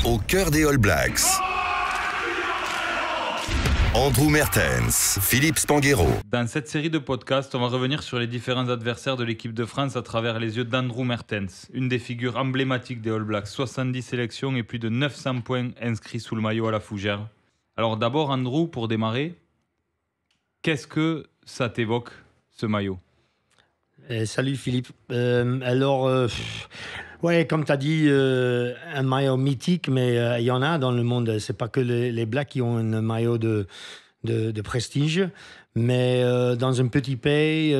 Au cœur des All Blacks, Andrew Mehrtens, Philippe Spanghero. Dans cette série de podcasts, on va revenir sur les différents adversaires de l'équipe de France à travers les yeux d'Andrew Mehrtens, une des figures emblématiques des All Blacks, 70 sélections et plus de 900 points inscrits sous le maillot à la fougère. Alors d'abord, Andrew, pour démarrer, qu'est-ce que ça t'évoque, ce maillot ? Salut Philippe. Ouais, comme tu as dit, un maillot mythique, mais il y en a dans le monde. C'est pas que les Blacks qui ont un maillot de prestige, mais dans un petit pays,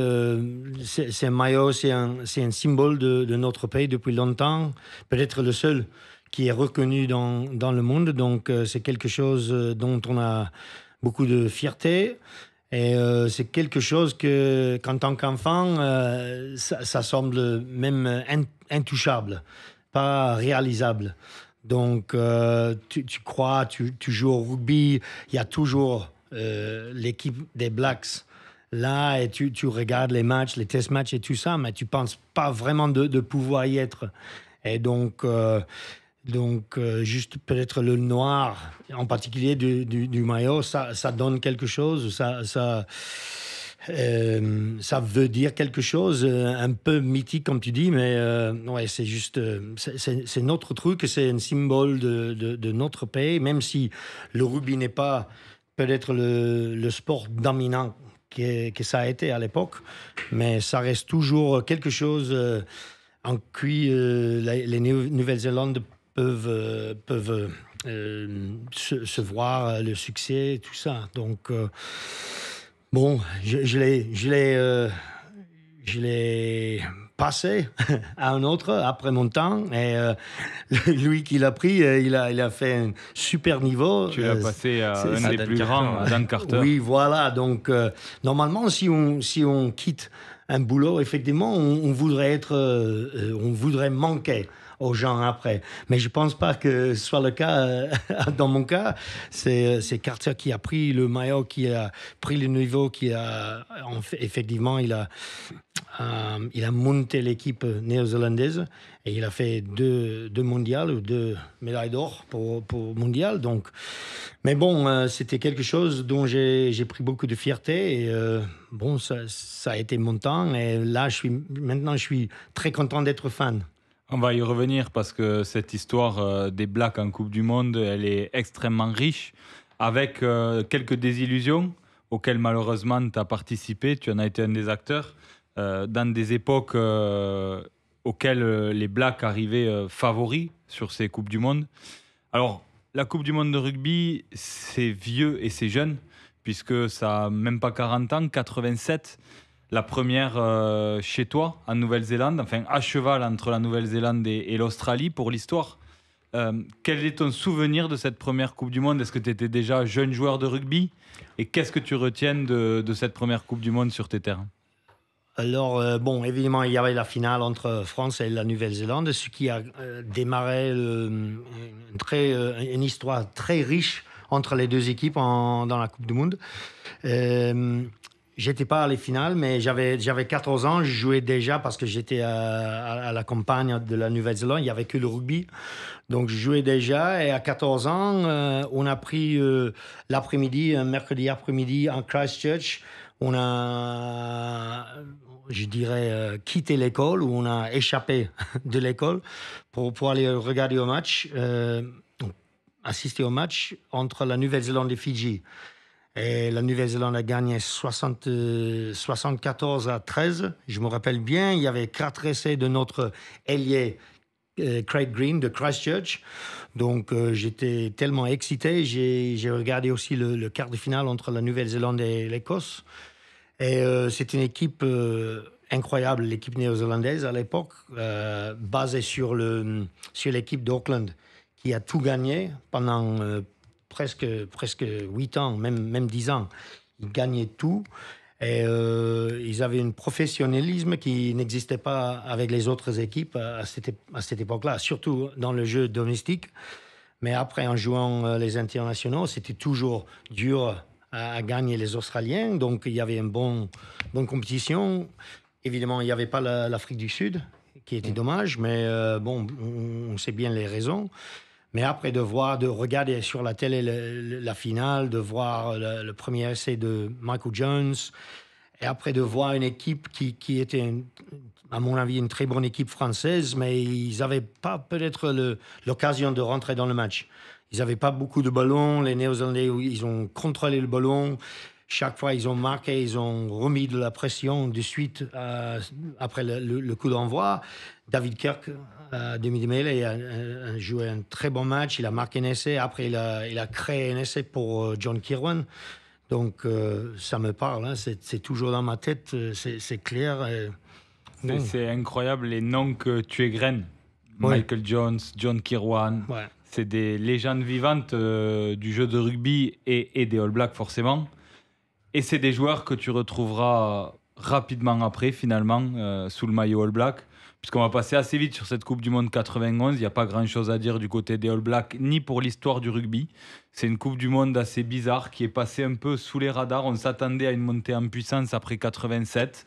c'est un maillot, c'est un symbole de notre pays depuis longtemps, peut-être le seul qui est reconnu dans le monde. Donc c'est quelque chose dont on a beaucoup de fierté. Et c'est quelque chose que, qu'en tant qu'enfant, ça semble même intouchable, pas réalisable. Donc, tu crois, tu joues au rugby, il y a toujours l'équipe des Blacks là, et tu regardes les matchs, les test matchs et tout ça, mais tu penses pas vraiment de pouvoir y être. Et donc, juste peut-être le noir, en particulier du maillot, ça donne quelque chose, ça veut dire quelque chose, un peu mythique comme tu dis, mais ouais, c'est juste, c'est notre truc, c'est un symbole de notre pays, même si le rugby n'est pas peut-être le sport dominant que ça a été à l'époque, mais ça reste toujours quelque chose en qui les Nouvelle-Zélande peuvent se voir le succès, tout ça. Donc, bon, je l'ai passé à un autre après mon temps. Et lui qui l'a pris, il a fait un super niveau. Tu l'as passé à un des plus grands, à Dan Carter. Oui, voilà. Donc, normalement, si on quitte un boulot, effectivement, on voudrait manquer aux gens après. Mais je ne pense pas que ce soit le cas. Dans mon cas, c'est Carter qui a pris le maillot, qui a pris le niveau, effectivement, il a monté l'équipe néo-zélandaise et il a fait deux mondiales ou 2 médailles d'or pour mondial. Donc, mais bon, c'était quelque chose dont j'ai pris beaucoup de fierté et bon, ça a été mon temps et là, maintenant, je suis très content d'être fan. On va y revenir parce que cette histoire des Blacks en Coupe du Monde, elle est extrêmement riche, avec quelques désillusions auxquelles malheureusement tu as participé, tu en as été un des acteurs, dans des époques auxquelles les Blacks arrivaient favoris sur ces Coupes du Monde. Alors, la Coupe du Monde de rugby, c'est vieux et c'est jeune, puisque ça n'a même pas 40 ans, 87. La première chez toi, en Nouvelle-Zélande, enfin à cheval entre la Nouvelle-Zélande et l'Australie pour l'histoire. Quel est ton souvenir de cette première Coupe du Monde ? Est-ce que tu étais déjà jeune joueur de rugby ? Et qu'est-ce que tu retiens de cette première Coupe du Monde sur tes terrains ? Alors, bon, évidemment, il y avait la finale entre France et la Nouvelle-Zélande, ce qui a démarré une histoire très riche entre les deux équipes dans la Coupe du Monde. J'étais pas à les finales, mais j'avais 14 ans. Je jouais déjà parce que j'étais à la campagne de la Nouvelle-Zélande. Il n'y avait que le rugby. Donc, je jouais déjà. Et à 14 ans, on a pris l'après-midi, un mercredi après-midi en Christchurch. On a, je dirais, quitté l'école, ou on a échappé de l'école pour aller regarder au match, assister au match entre la Nouvelle-Zélande et Fidji. Et la Nouvelle-Zélande a gagné 74-13. Je me rappelle bien, il y avait 4 essais de notre ailier Craig Green de Christchurch. Donc, j'étais tellement excité. J'ai regardé aussi le quart de finale entre la Nouvelle-Zélande et l'Écosse. Et c'est une équipe incroyable, l'équipe néo-zélandaise à l'époque, basée sur l'équipe d'Auckland, qui a tout gagné pendant presque 8 ans, même 10 ans. Ils gagnaient tout. Et ils avaient un professionnalisme qui n'existait pas avec les autres équipes à cette époque-là, surtout dans le jeu domestique. Mais après, en jouant les internationaux, c'était toujours dur à gagner les Australiens. Donc, il y avait une bonne compétition. Évidemment, il n'y avait pas l'Afrique du Sud, qui était dommage, mais bon, on sait bien les raisons. Mais après, de regarder sur la télé la finale, de voir le premier essai de Michael Jones, et après de voir une équipe qui était, à mon avis, une très bonne équipe française, mais ils n'avaient pas peut-être l'occasion de rentrer dans le match. Ils n'avaient pas beaucoup de ballons. Les Néo-Zélandais, ils ont contrôlé le ballon. Chaque fois, ils ont marqué, ils ont remis de la pression de suite après le coup d'envoi. David Kirk, demi-mêlée, a joué un très bon match. Il a marqué un essai. Après, il a créé un essai pour John Kirwan. Donc, ça me parle. Hein. C'est toujours dans ma tête. C'est clair. C'est incroyable les noms que tu égrènes. Oui. Michael Jones, John Kirwan. Ouais. C'est des légendes vivantes du jeu de rugby et des All Blacks, forcément. Et c'est des joueurs que tu retrouveras rapidement après, finalement, sous le maillot All Black. Puisqu'on va passer assez vite sur cette Coupe du Monde 91. Il n'y a pas grand-chose à dire du côté des All Blacks, ni pour l'histoire du rugby. C'est une Coupe du Monde assez bizarre qui est passée un peu sous les radars. On s'attendait à une montée en puissance après 87.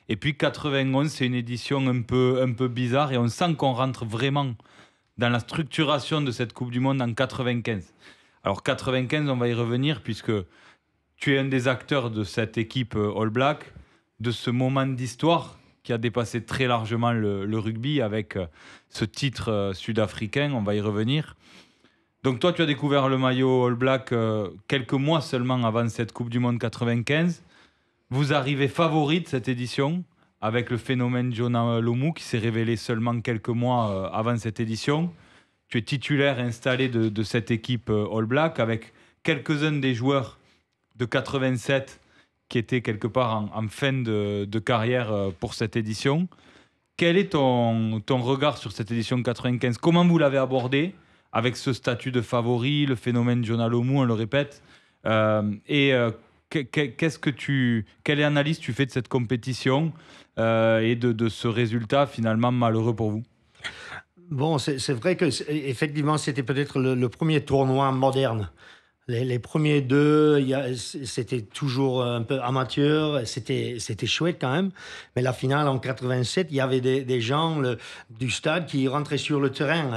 Et puis 91, c'est une édition un peu bizarre. Et on sent qu'on rentre vraiment dans la structuration de cette Coupe du Monde en 95. Alors 95, on va y revenir puisque tu es un des acteurs de cette équipe All Black, de ce moment d'histoire qui a dépassé très largement le rugby avec ce titre sud-africain, on va y revenir. Donc toi, tu as découvert le maillot All Black quelques mois seulement avant cette Coupe du Monde 95. Vous arrivez favori de cette édition avec le phénomène Jonah Lomu qui s'est révélé seulement quelques mois avant cette édition. Tu es titulaire installé de cette équipe All Black avec quelques-uns des joueurs de 87 qui étaient quelque part en fin de carrière pour cette édition. Quel est ton regard sur cette édition 95 ? Comment vous l'avez abordé avec ce statut de favori, le phénomène Jonah Lomu, on le répète quelle analyse tu fais de cette compétition et de ce résultat finalement malheureux pour vous ? Bon, c'est vrai que effectivement, c'était peut-être le premier tournoi moderne. Les premiers deux, c'était toujours un peu amateur, c'était chouette quand même. Mais la finale en 87, il y avait des gens du stade qui rentraient sur le terrain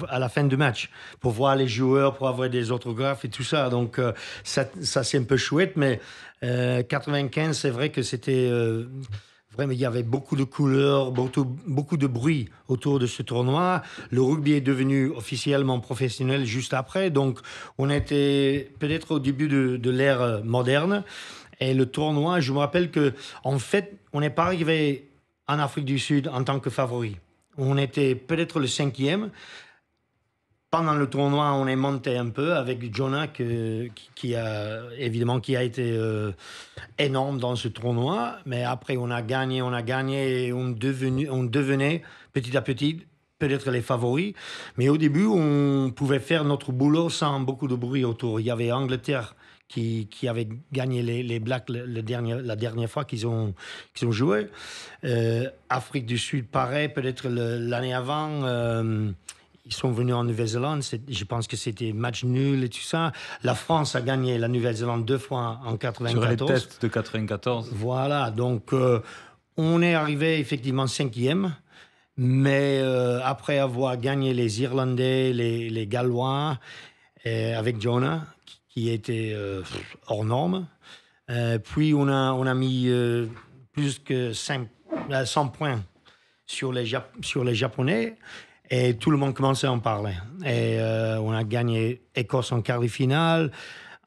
à la fin du match pour voir les joueurs, pour avoir des autographes et tout ça. Donc ça c'est un peu chouette. Mais 95, c'est vrai que c'était... Vraiment, il y avait beaucoup de couleurs, beaucoup de bruit autour de ce tournoi. Le rugby est devenu officiellement professionnel juste après. Donc, on était peut-être au début de l'ère moderne. Et le tournoi, je me rappelle qu'en fait, on n'est pas arrivé en Afrique du Sud en tant que favori. On était peut-être le 5e. Pendant le tournoi, on est monté un peu avec Jonah qui a été énorme dans ce tournoi. Mais après, on a gagné et on devenait petit à petit peut-être les favoris. Mais au début, on pouvait faire notre boulot sans beaucoup de bruit autour. Il y avait Angleterre qui avait gagné les Blacks la dernière fois qu'ils ont joué. Afrique du Sud, pareil, peut-être l'année avant... Ils sont venus en Nouvelle-Zélande, je pense que c'était match nul et tout ça. La France a gagné la Nouvelle-Zélande 2 fois en 94. Sur les tests de 94. Voilà, donc on est arrivé effectivement 5e, mais après avoir gagné les Irlandais, les Gallois, avec Jonah, qui était hors norme. Puis on a mis plus que 100 points sur les Japonais. Et tout le monde commençait à en parler. Et on a gagné Écosse en quart de finale.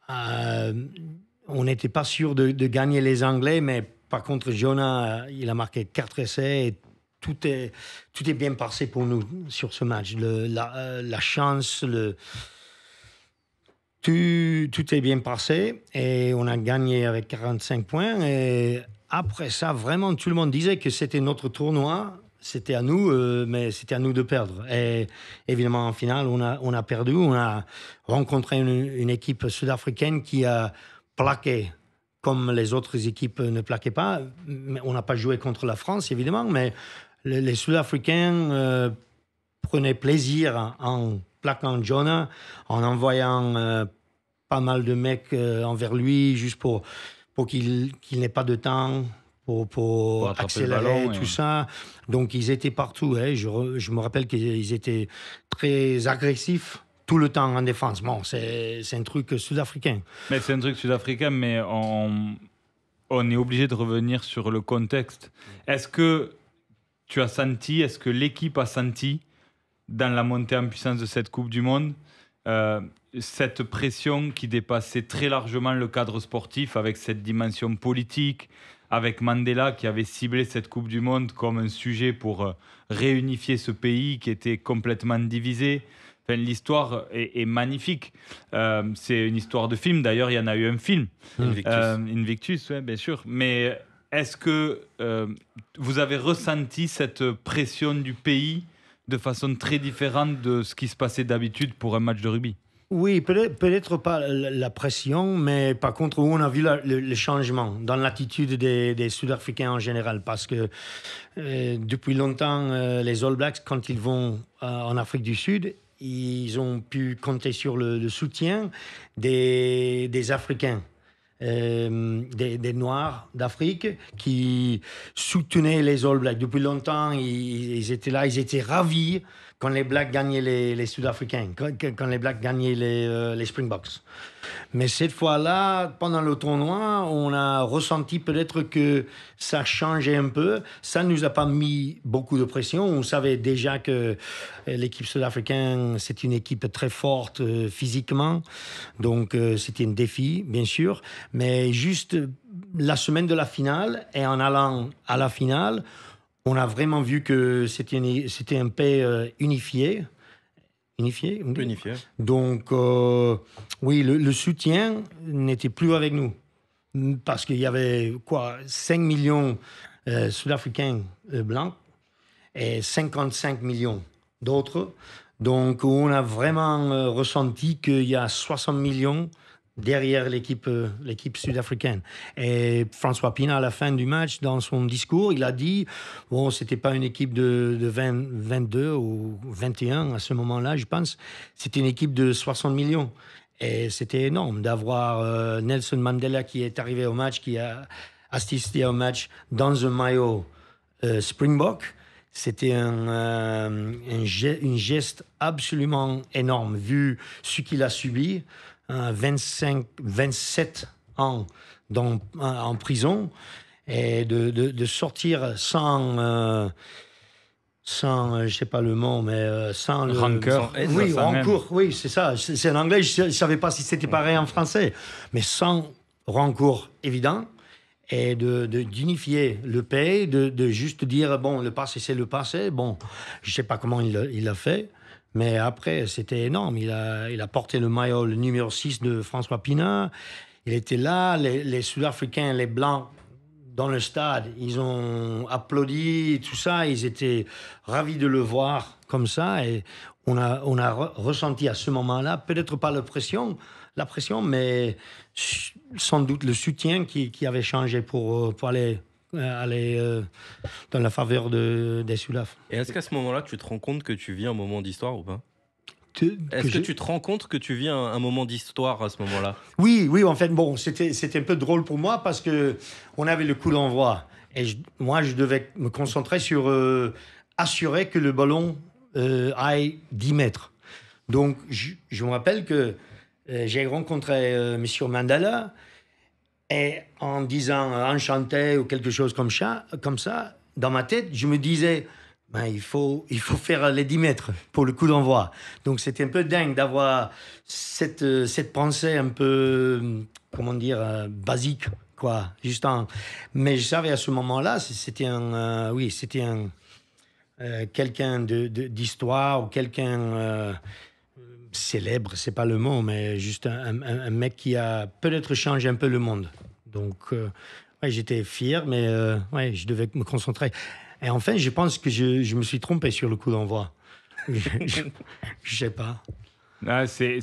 On n'était pas sûr de gagner les Anglais, mais par contre, Jonah, il a marqué 4 essais. Et tout est bien passé pour nous sur ce match. La chance, tout est bien passé. Et on a gagné avec 45 points. Et après ça, vraiment, tout le monde disait que c'était notre tournoi. C'était à nous, mais c'était à nous de perdre. Et évidemment, en finale, on a perdu. On a rencontré une équipe sud-africaine qui a plaqué comme les autres équipes ne plaquaient pas. On n'a pas joué contre la France, évidemment, mais les Sud-Africains prenaient plaisir en plaquant Jonah, en envoyant pas mal de mecs envers lui, juste pour qu'il n'ait pas de temps pour attraper accélérer le ballon, tout ça. Donc, ils étaient partout. Hein. Je me rappelle qu'ils étaient très agressifs tout le temps en défense. Bon, c'est un truc sud-africain. Mais c'est un truc sud-africain, mais on est obligé de revenir sur le contexte. Est-ce que tu as senti, est-ce que l'équipe a senti, dans la montée en puissance de cette Coupe du Monde, cette pression qui dépassait très largement le cadre sportif, avec cette dimension politique, avec Mandela qui avait ciblé cette Coupe du Monde comme un sujet pour réunifier ce pays qui était complètement divisé. Enfin, l'histoire est magnifique. C'est une histoire de film. D'ailleurs, il y en a eu un film. Invictus, ouais, bien sûr. Mais est-ce que vous avez ressenti cette pression du pays de façon très différente de ce qui se passait d'habitude pour un match de rugby? Oui, peut-être pas la pression, mais par contre, on a vu le changement dans l'attitude des Sud-Africains en général. Parce que depuis longtemps, les All Blacks, quand ils vont en Afrique du Sud, ils ont pu compter sur le soutien des Africains. Des Noirs d'Afrique qui soutenaient les All Blacks. Depuis longtemps, ils étaient là, ils étaient ravis quand les Blacks gagnaient les Sud-Africains, quand les Blacks gagnaient les Springboks. Mais cette fois-là, pendant le tournoi, on a ressenti peut-être que ça changeait un peu. Ça ne nous a pas mis beaucoup de pression. On savait déjà que l'équipe sud-africaine, c'est une équipe très forte physiquement. Donc, c'était un défi, bien sûr. Mais juste la semaine de la finale, et en allant à la finale, on a vraiment vu que c'était un pays unifié. Unifié. Donc, oui, le soutien n'était plus avec nous. Parce qu'il y avait 5 millions Sud-Africains blancs et 55 millions d'autres. Donc, on a vraiment ressenti qu'il y a 60 millions derrière l'équipe sud-africaine. Et François Pienaar, à la fin du match, dans son discours, il a dit, bon, c'était pas une équipe de 22 ou 21 à ce moment-là, je pense, c'était une équipe de 60 millions. Et c'était énorme d'avoir Nelson Mandela qui est arrivé au match, qui a assisté au match dans un maillot Springbok. C'était un geste absolument énorme, vu ce qu'il a subi. 27 ans en prison, et de sortir sans je sais pas le mot, mais sans le... Rancœur. Oui, rancour, oui, c'est ça. C'est en anglais, je ne savais pas si c'était pareil en français. Mais sans rancour évident, et d'unifier le pays, de juste dire, bon, le passé, c'est le passé. Bon, je ne sais pas comment il l'a fait. Mais après, c'était énorme. Il a porté le maillot, le numéro 6 de François Pienaar. Il était là, les Sud-Africains, les Blancs, dans le stade, ils ont applaudi, tout ça. Ils étaient ravis de le voir comme ça. Et on a ressenti à ce moment-là, peut-être pas la pression, mais sans doute le soutien qui avait changé pour aller dans la faveur des Sudaf. Et est-ce qu'à ce moment-là, tu te rends compte que tu vis un moment d'histoire ou pas? Est-ce que tu te rends compte que tu vis un moment d'histoire à ce moment-là? Oui, en fait, bon, c'était un peu drôle pour moi parce qu'on avait le coup d'envoi. Et moi, je devais me concentrer sur assurer que le ballon aille 10 mètres. Donc, je me rappelle que j'ai rencontré M. Mandela. Et en disant enchanté ou quelque chose comme ça, dans ma tête, je me disais, il faut faire les 10 mètres pour le coup d'envoi. Donc c'était un peu dingue d'avoir cette pensée un peu, comment dire, basique, quoi. Mais je savais à ce moment-là, c'était quelqu'un d'histoire ou quelqu'un célèbre, c'est pas le mot, mais juste un mec qui a peut-être changé un peu le monde. Donc, j'étais fier, mais je devais me concentrer. Et enfin, je pense que je me suis trompé sur le coup d'envoi. Je sais pas. Ah, c'est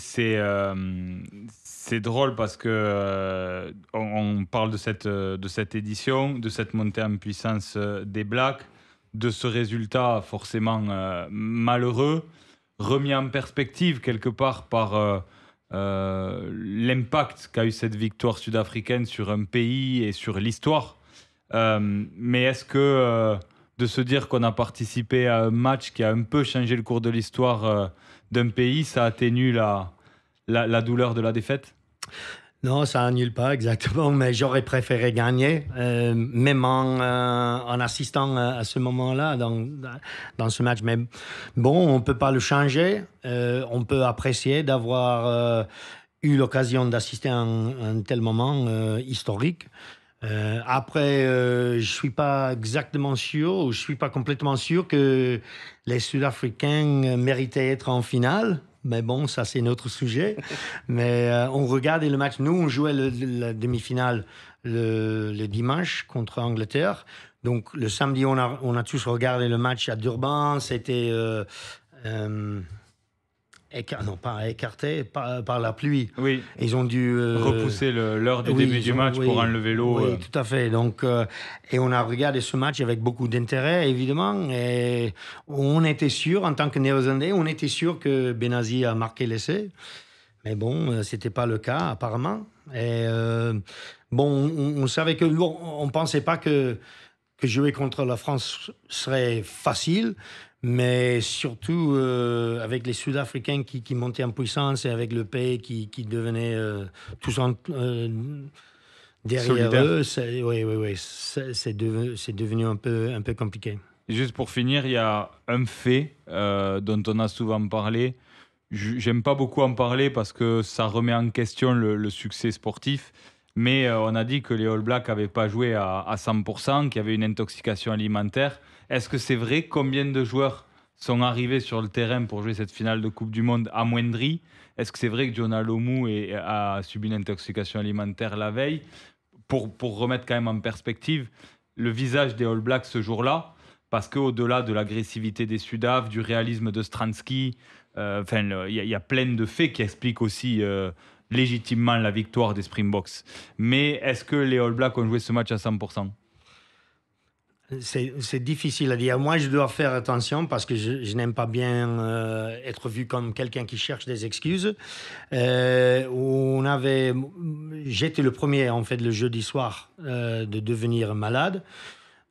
drôle parce que on parle de cette édition, de cette montée en puissance des Blacks, de ce résultat forcément malheureux, remis en perspective quelque part par l'impact qu'a eu cette victoire sud-africaine sur un pays et sur l'histoire Mais est-ce que de se dire qu'on a participé à un match qui a un peu changé le cours de l'histoire d'un pays, ça atténue la douleur de la défaite? Non, ça annule pas exactement, mais j'aurais préféré gagner, même en assistant à ce moment-là dans ce match. Mais bon, on peut pas le changer. On peut apprécier d'avoir eu l'occasion d'assister à un tel moment historique. Après, je suis pas exactement sûr, ou je suis pas complètement sûr que les Sud-Africains méritaient d'être en finale. Mais bon, ça c'est notre sujet. Mais on regardait le match. Nous, on jouait la demi-finale le dimanche contre Angleterre. Donc le samedi, on a tous regardé le match à Durban. C'était non, pas écarté, par la pluie. Oui. Ils ont dû repousser l'heure du début du match pour enlever l'eau. Oui, tout à fait. Donc, et on a regardé ce match avec beaucoup d'intérêt, évidemment. Et on était sûr, en tant que Néo-Zélandais, on était sûr que Benazi a marqué l'essai. Mais bon, c'était pas le cas, apparemment. Et bon, on savait que on pensait pas que jouer contre la France serait facile. Mais surtout avec les Sud-Africains qui montaient en puissance et avec le pays qui devenait tous derrière solidaire. eux, c'est devenu un peu compliqué. Juste pour finir, il y a un fait dont on a souvent parlé. J'aime pas beaucoup en parler parce que ça remet en question le succès sportif. Mais on a dit que les All Blacks n'avaient pas joué à 100%, qu'il y avait une intoxication alimentaire. Est-ce que c'est vrai? Combien de joueurs sont arrivés sur le terrain pour jouer cette finale de Coupe du Monde amoindris? Est-ce que c'est vrai que Jonah Lomu a subi une intoxication alimentaire la veille? Pour remettre quand même en perspective le visage des All Blacks ce jour-là, parce qu'au-delà de l'agressivité des Sudaf, du réalisme de Stransky, il y a plein de faits qui expliquent aussi légitimement la victoire des Springboks. Mais est-ce que les All Blacks ont joué ce match à 100%? C'est difficile à dire. Moi, je dois faire attention parce que je n'aime pas bien être vu comme quelqu'un qui cherche des excuses. J'étais le premier, en fait, le jeudi soir, de devenir malade.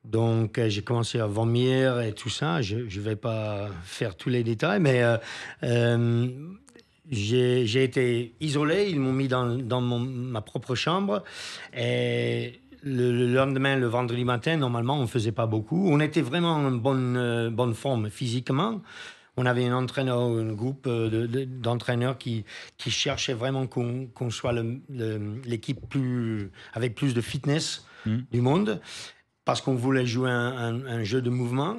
Donc, j'ai commencé à vomir et tout ça. Je ne vais pas faire tous les détails, mais j'ai été isolé. Ils m'ont mis dans ma propre chambre. Et le lendemain, le vendredi matin, normalement, on ne faisait pas beaucoup. On était vraiment en bonne forme physiquement. On avait un entraîneur, un groupe d'entraîneurs qui cherchait vraiment qu'on soit l'équipe avec plus de fitness du monde, parce qu'on voulait jouer un jeu de mouvement.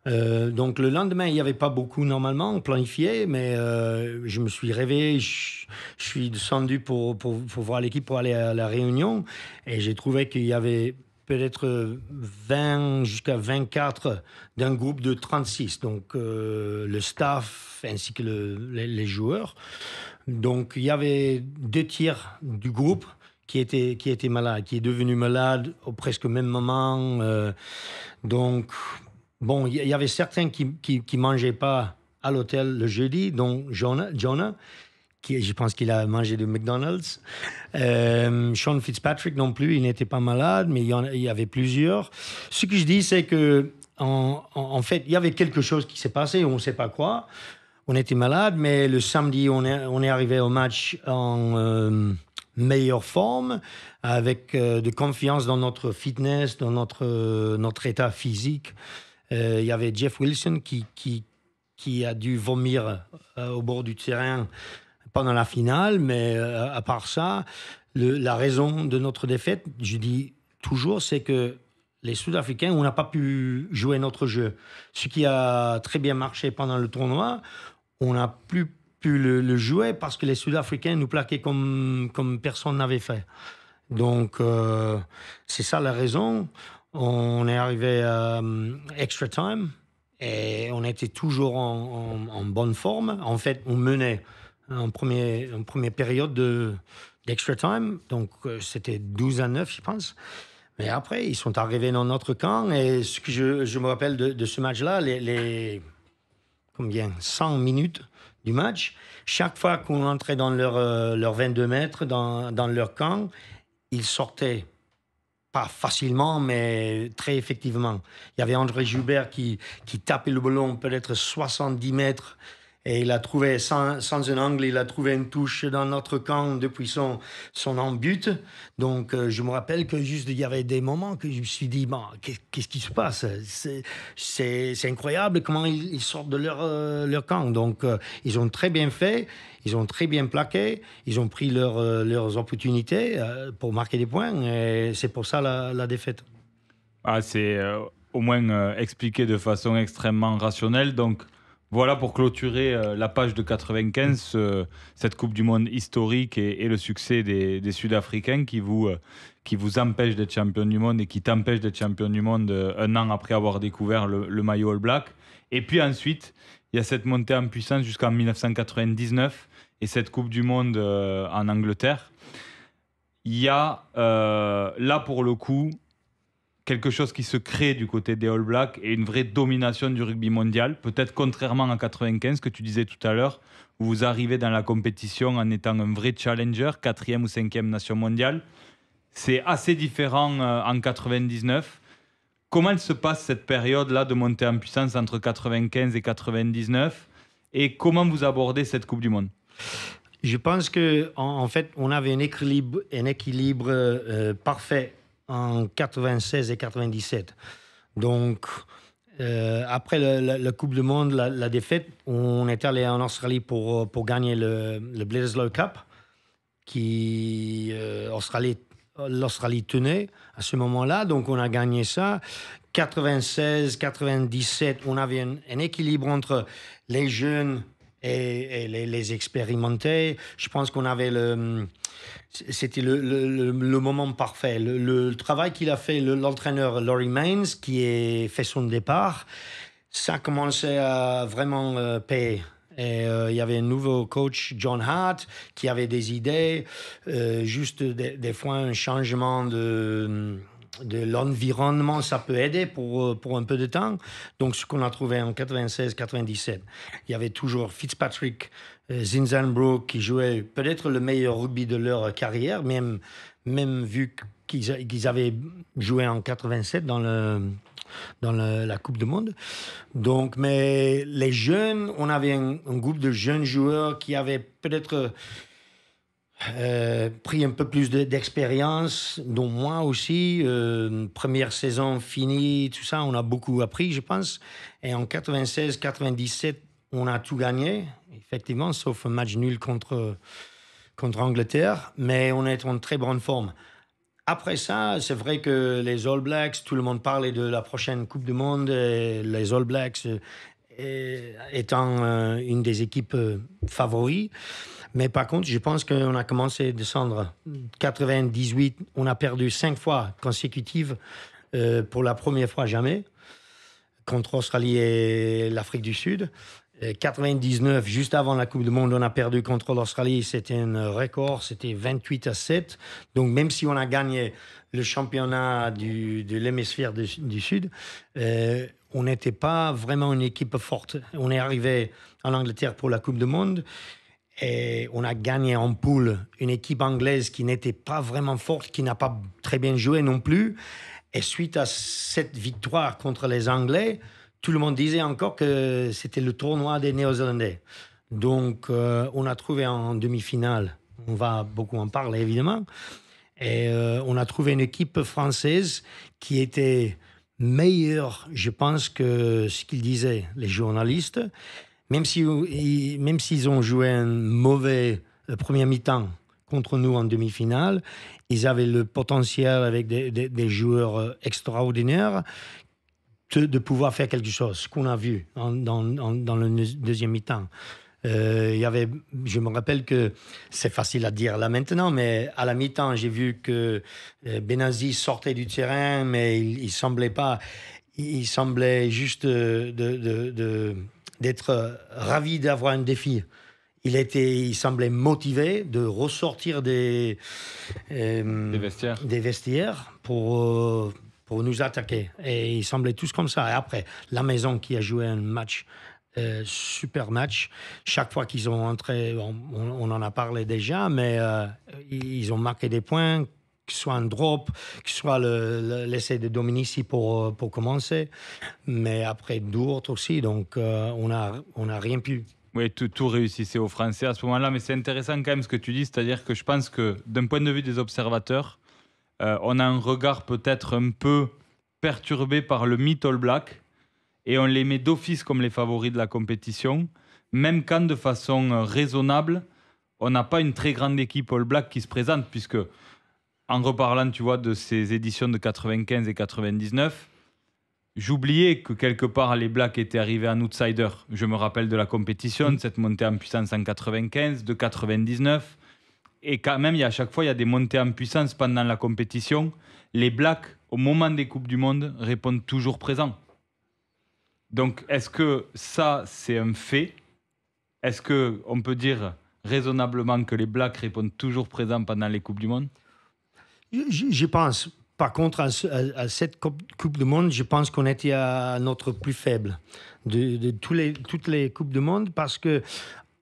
Donc le lendemain, il n'y avait pas beaucoup normalement planifié, mais je me suis réveillé, je suis descendu pour voir l'équipe, pour aller à la réunion, et j'ai trouvé qu'il y avait peut-être 20 jusqu'à 24 d'un groupe de 36, donc le staff ainsi que les joueurs. Donc il y avait 2 tiers du groupe qui était malade, qui est devenu malade au presque même moment. Donc bon, il y avait certains qui mangeaient pas à l'hôtel le jeudi, dont Jonah, qui je pense qu'il a mangé du McDonald's. Sean Fitzpatrick non plus, il n'était pas malade, mais il y avait plusieurs. Ce que je dis, c'est que en fait, il y avait quelque chose qui s'est passé, on ne sait pas quoi. On était malade, mais le samedi, on est arrivé au match en meilleure forme, avec de confiance dans notre fitness, dans notre état physique. Il y avait Jeff Wilson qui a dû vomir au bord du terrain pendant la finale, mais à part ça, la raison de notre défaite, je dis toujours, c'est que les Sud-Africains, on n'a pas pu jouer notre jeu. Ce qui a très bien marché pendant le tournoi, on n'a plus pu le jouer parce que les Sud-Africains nous plaquaient comme personne n'avait fait. Donc, c'est ça la raison. On est arrivé à extra time et on était toujours en bonne forme. En fait, on menait en première période d'extra time. Donc, c'était 12-9, je pense. Mais après, ils sont arrivés dans notre camp. Et ce que je me rappelle de ce match-là, les 100 minutes du match, chaque fois qu'on entrait dans leur 22 mètres, dans leur camp, ils sortaient pas facilement, mais très effectivement. Il y avait André Joubert qui tapait le ballon peut-être 70 mètres et il a trouvé, sans un angle, il a trouvé une touche dans notre camp depuis son en-but. Donc, je me rappelle que juste, il y avait des moments que je me suis dit, bon, qu'est-ce qui se passe? C'est incroyable comment ils sortent de leur camp. Donc, ils ont très bien fait. Ils ont très bien plaqué, ils ont pris leurs opportunités pour marquer des points, et c'est pour ça la défaite. C'est au moins expliqué de façon extrêmement rationnelle. Donc voilà pour clôturer la page de 95, cette Coupe du Monde historique et le succès des Sud-Africains qui vous empêchent d'être champion du monde et qui t'empêchent d'être champion du monde un an après avoir découvert le maillot All Black. Et puis ensuite, il y a cette montée en puissance jusqu'en 1999 et cette Coupe du Monde en Angleterre. Il y a là pour le coup quelque chose qui se crée du côté des All Blacks et une vraie domination du rugby mondial, peut-être contrairement en 95 que tu disais tout à l'heure, où vous arrivez dans la compétition en étant un vrai challenger, 4e ou 5e nation mondiale. C'est assez différent en 99. Comment se passe cette période-là de montée en puissance entre 95 et 99 et comment vous abordez cette Coupe du Monde? Je pense qu'en fait, on avait un équilibre parfait en 96 et 97. Donc, après la Coupe du Monde, la défaite, on est allé en Australie pour gagner le Bledisloe Cup, qui l'Australie tenait à ce moment-là. Donc, on a gagné ça. 96, 97, on avait un équilibre entre les jeunes et les expérimentés. Je pense qu'on avait c'était le moment parfait. Le travail qu'il a fait l'entraîneur Laurie Mains, qui a fait son départ, ça commençait à vraiment payer. Et il y avait un nouveau coach, John Hart, qui avait des idées, juste des fois un changement de l'environnement, ça peut aider pour un peu de temps. Donc, ce qu'on a trouvé en 96-97, il y avait toujours Fitzpatrick, Zinzanbrook, qui jouait peut-être le meilleur rugby de leur carrière, même vu qu'ils avaient joué en 87 dans la Coupe du Monde. Donc, mais les jeunes, on avait un groupe de jeunes joueurs qui avaient peut-être pris un peu plus d'expérience, dont moi aussi. Première saison finie, tout ça, on a beaucoup appris, je pense. Et en 96-97, on a tout gagné, effectivement, sauf un match nul contre Angleterre, mais on est en très bonne forme. Après ça, c'est vrai que les All Blacks, tout le monde parlait de la prochaine Coupe du Monde, et les All Blacks étant une des équipes favoris. Mais par contre, je pense qu'on a commencé à descendre. 98, on a perdu 5 fois consécutives pour la première fois jamais, contre l'Australie et l'Afrique du Sud. 99, juste avant la Coupe du Monde, on a perdu contre l'Australie. C'était un record, c'était 28-7. Donc même si on a gagné le championnat de l'hémisphère du Sud, on n'était pas vraiment une équipe forte. On est arrivé en Angleterre pour la Coupe du Monde. Et on a gagné en poule une équipe anglaise qui n'était pas vraiment forte, qui n'a pas très bien joué non plus. Et suite à cette victoire contre les Anglais, tout le monde disait encore que c'était le tournoi des Néo-Zélandais. Donc, on a trouvé en demi-finale, on va beaucoup en parler évidemment, et on a trouvé une équipe française qui était meilleure, je pense, que ce qu'ils disaient les journalistes. Même s'ils ont joué un mauvais premier mi-temps contre nous en demi-finale, ils avaient le potentiel avec des joueurs extraordinaires de pouvoir faire quelque chose, ce qu'on a vu dans le deuxième mi-temps. Je me rappelle que c'est facile à dire là maintenant, mais à la mi-temps, j'ai vu que Benazi sortait du terrain, mais il semblait juste d'être ravi d'avoir un défi. Il semblait motivé de ressortir des vestiaires pour nous attaquer. Et ils semblaient tous comme ça. Et après, la maison qui a joué un match, super match. Chaque fois qu'ils ont entré, on en a parlé déjà, mais ils ont marqué des points que ce soit un drop, que ce soit l'essai de Dominici pour commencer, mais après d'autres aussi, donc on a rien pu. Oui, tout réussissait aux Français à ce moment-là, mais c'est intéressant quand même ce que tu dis, c'est-à-dire que je pense que d'un point de vue des observateurs, on a un regard peut-être un peu perturbé par le mythe All Black, et on les met d'office comme les favoris de la compétition, même quand de façon raisonnable, on n'a pas une très grande équipe All Black qui se présente, puisque en reparlant, tu vois, de ces éditions de 95 et 99, j'oubliais que quelque part les Blacks étaient arrivés en outsider. Je me rappelle de la compétition, de cette montée en puissance en 95, de 99. Et quand même, à chaque fois, il y a des montées en puissance pendant la compétition. Les Blacks, au moment des Coupes du Monde, répondent toujours présents. Donc, est-ce que ça, c'est un fait? Est-ce qu'on peut dire raisonnablement que les Blacks répondent toujours présents pendant les Coupes du Monde? Je pense. Par contre, à cette Coupe du Monde, je pense qu'on était à notre plus faible de toutes les Coupes du Monde parce que,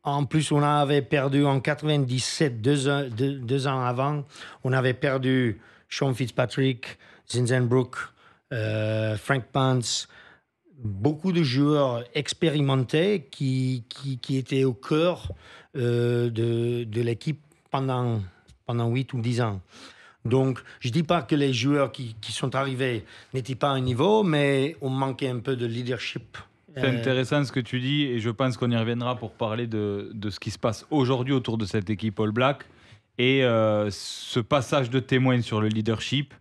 en plus, on avait perdu en 97, deux ans avant, on avait perdu Sean Fitzpatrick, Zinzenbrook, Frank Pance, beaucoup de joueurs expérimentés qui étaient au cœur de l'équipe pendant 8 ou 10 ans. Donc, je ne dis pas que les joueurs qui sont arrivés n'étaient pas à un niveau, mais on manquait un peu de leadership. C'est intéressant ce que tu dis, et je pense qu'on y reviendra pour parler de ce qui se passe aujourd'hui autour de cette équipe All Black. Et ce passage de témoin sur le leadership,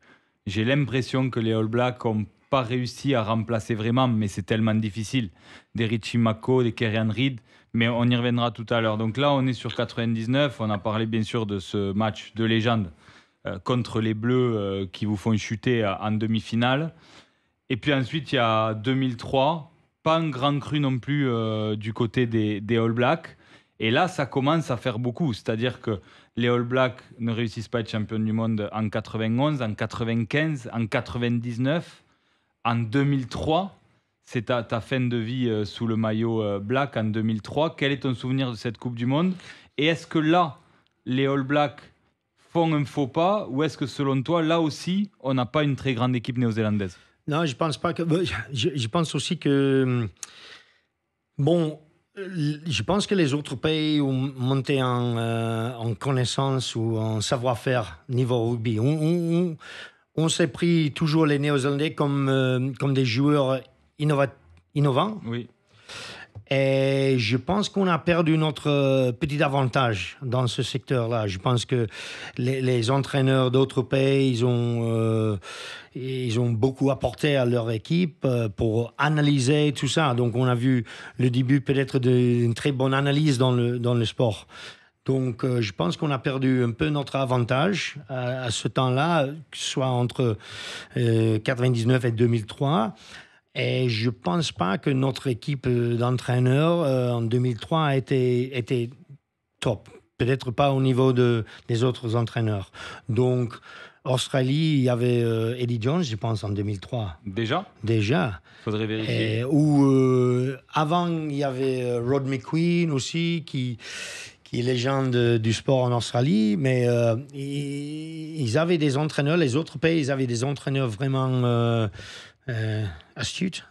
j'ai l'impression que les All Blacks n'ont pas réussi à remplacer vraiment, mais c'est tellement difficile, des Richie McCaw, des Kerrian Reid, mais on y reviendra tout à l'heure. Donc là, on est sur 99, on a parlé bien sûr de ce match de légende contre les Bleus qui vous font chuter en demi-finale. Et puis ensuite, il y a 2003, pas un grand cru non plus du côté des All Blacks. Et là, ça commence à faire beaucoup. C'est-à-dire que les All Blacks ne réussissent pas à être champions du monde en 91, en 95, en 99, en 2003. C'est ta fin de vie sous le maillot black en 2003. Quel est ton souvenir de cette Coupe du Monde? Et est-ce que là, les All Blacks font un faux pas, ou est-ce que selon toi, là aussi, on n'a pas une très grande équipe néo-zélandaise? Non, je pense pas que. Je pense aussi que. Bon, je pense que les autres pays ont monté en connaissance ou en savoir-faire niveau rugby. On s'est pris toujours les Néo-Zélandais comme des joueurs innovants. Oui. Et je pense qu'on a perdu notre petit avantage dans ce secteur-là. Je pense que les entraîneurs d'autres pays, ils ont beaucoup apporté à leur équipe pour analyser tout ça. Donc, on a vu le début peut-être d'une très bonne analyse dans le sport. Donc, je pense qu'on a perdu un peu notre avantage à ce temps-là, que ce soit entre 99 et 2003. Et je ne pense pas que notre équipe d'entraîneurs en 2003 a été top. Peut-être pas au niveau des autres entraîneurs. Donc, Australie, il y avait Eddie Jones, je pense, en 2003. Déjà. Il faudrait vérifier. Avant, il y avait Rod McQueen aussi, qui est légende du sport en Australie. Mais ils avaient des entraîneurs, les autres pays, ils avaient des entraîneurs vraiment... studieux.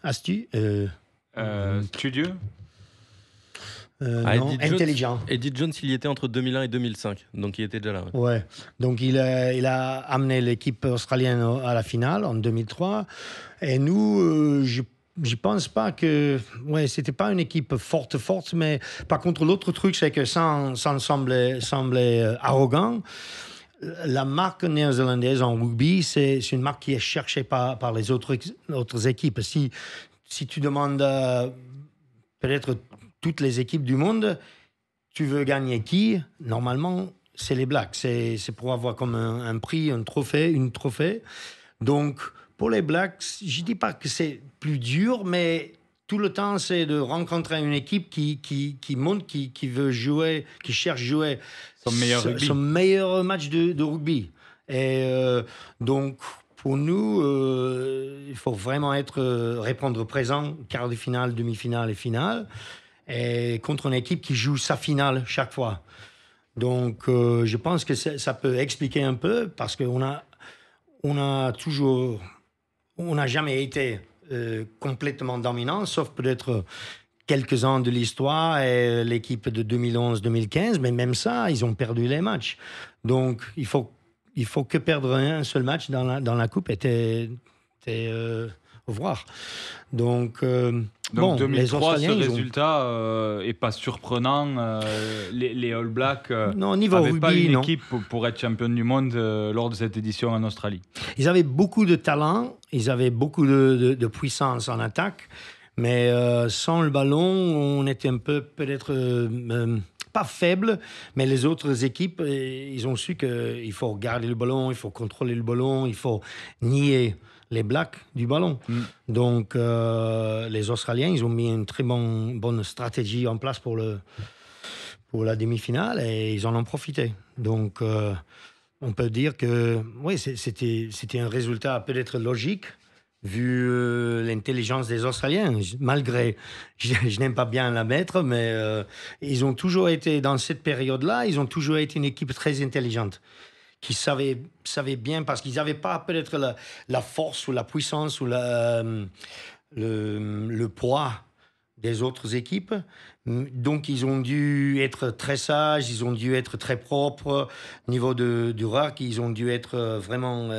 Non, intelligent. Eddie Jones, il y était entre 2001 et 2005, donc il était déjà là. Ouais. Donc il a amené l'équipe australienne à la finale en 2003. Et nous, je pense pas que... Ouais, c'était pas une équipe forte, mais par contre, l'autre truc, c'est que ça semblait arrogant. La marque néo-zélandaise en rugby, c'est une marque qui est cherchée par les autres équipes. Si tu demandes peut-être toutes les équipes du monde, tu veux gagner qui? Normalement, c'est les Blacks. C'est pour avoir comme un prix, une trophée. Donc, pour les Blacks, je ne dis pas que c'est plus dur, mais tout le temps, c'est de rencontrer une équipe qui monte, qui veut jouer, qui cherche jouer son meilleur match de rugby. Et donc, pour nous, il faut vraiment répondre présent, quart de finale, demi-finale et finale, et contre une équipe qui joue sa finale chaque fois. Donc, je pense que ça peut expliquer un peu parce qu'on n'a jamais été complètement dominant, sauf peut-être quelques-uns de l'histoire et l'équipe de 2011-2015, mais même ça, ils ont perdu les matchs. Donc, il faut que perdre un seul match dans la coupe était au revoir. Donc 2003, les Australiens, ce résultat est pas surprenant. Les All Blacks n'avaient pas une équipe pour être champion du monde lors de cette édition en Australie. Ils avaient beaucoup de talent, ils avaient beaucoup de puissance en attaque, mais sans le ballon, on était un peu peut-être pas faible, mais les autres équipes, ils ont su qu'il faut garder le ballon, il faut contrôler le ballon, il faut nier les Blacks du ballon. Donc, les Australiens, ils ont mis une très bonne stratégie en place pour la demi-finale et ils en ont profité. Donc, on peut dire que oui, c'était un résultat peut-être logique vu l'intelligence des Australiens. Malgré, je n'aime pas bien la mettre, mais ils ont toujours été, dans cette période-là, ils ont toujours été une équipe très intelligente qui savaient bien, parce qu'ils n'avaient pas peut-être la force ou la puissance ou le poids des autres équipes. Donc, ils ont dû être très sages, ils ont dû être très propres. Au niveau du ruck, ils ont dû être vraiment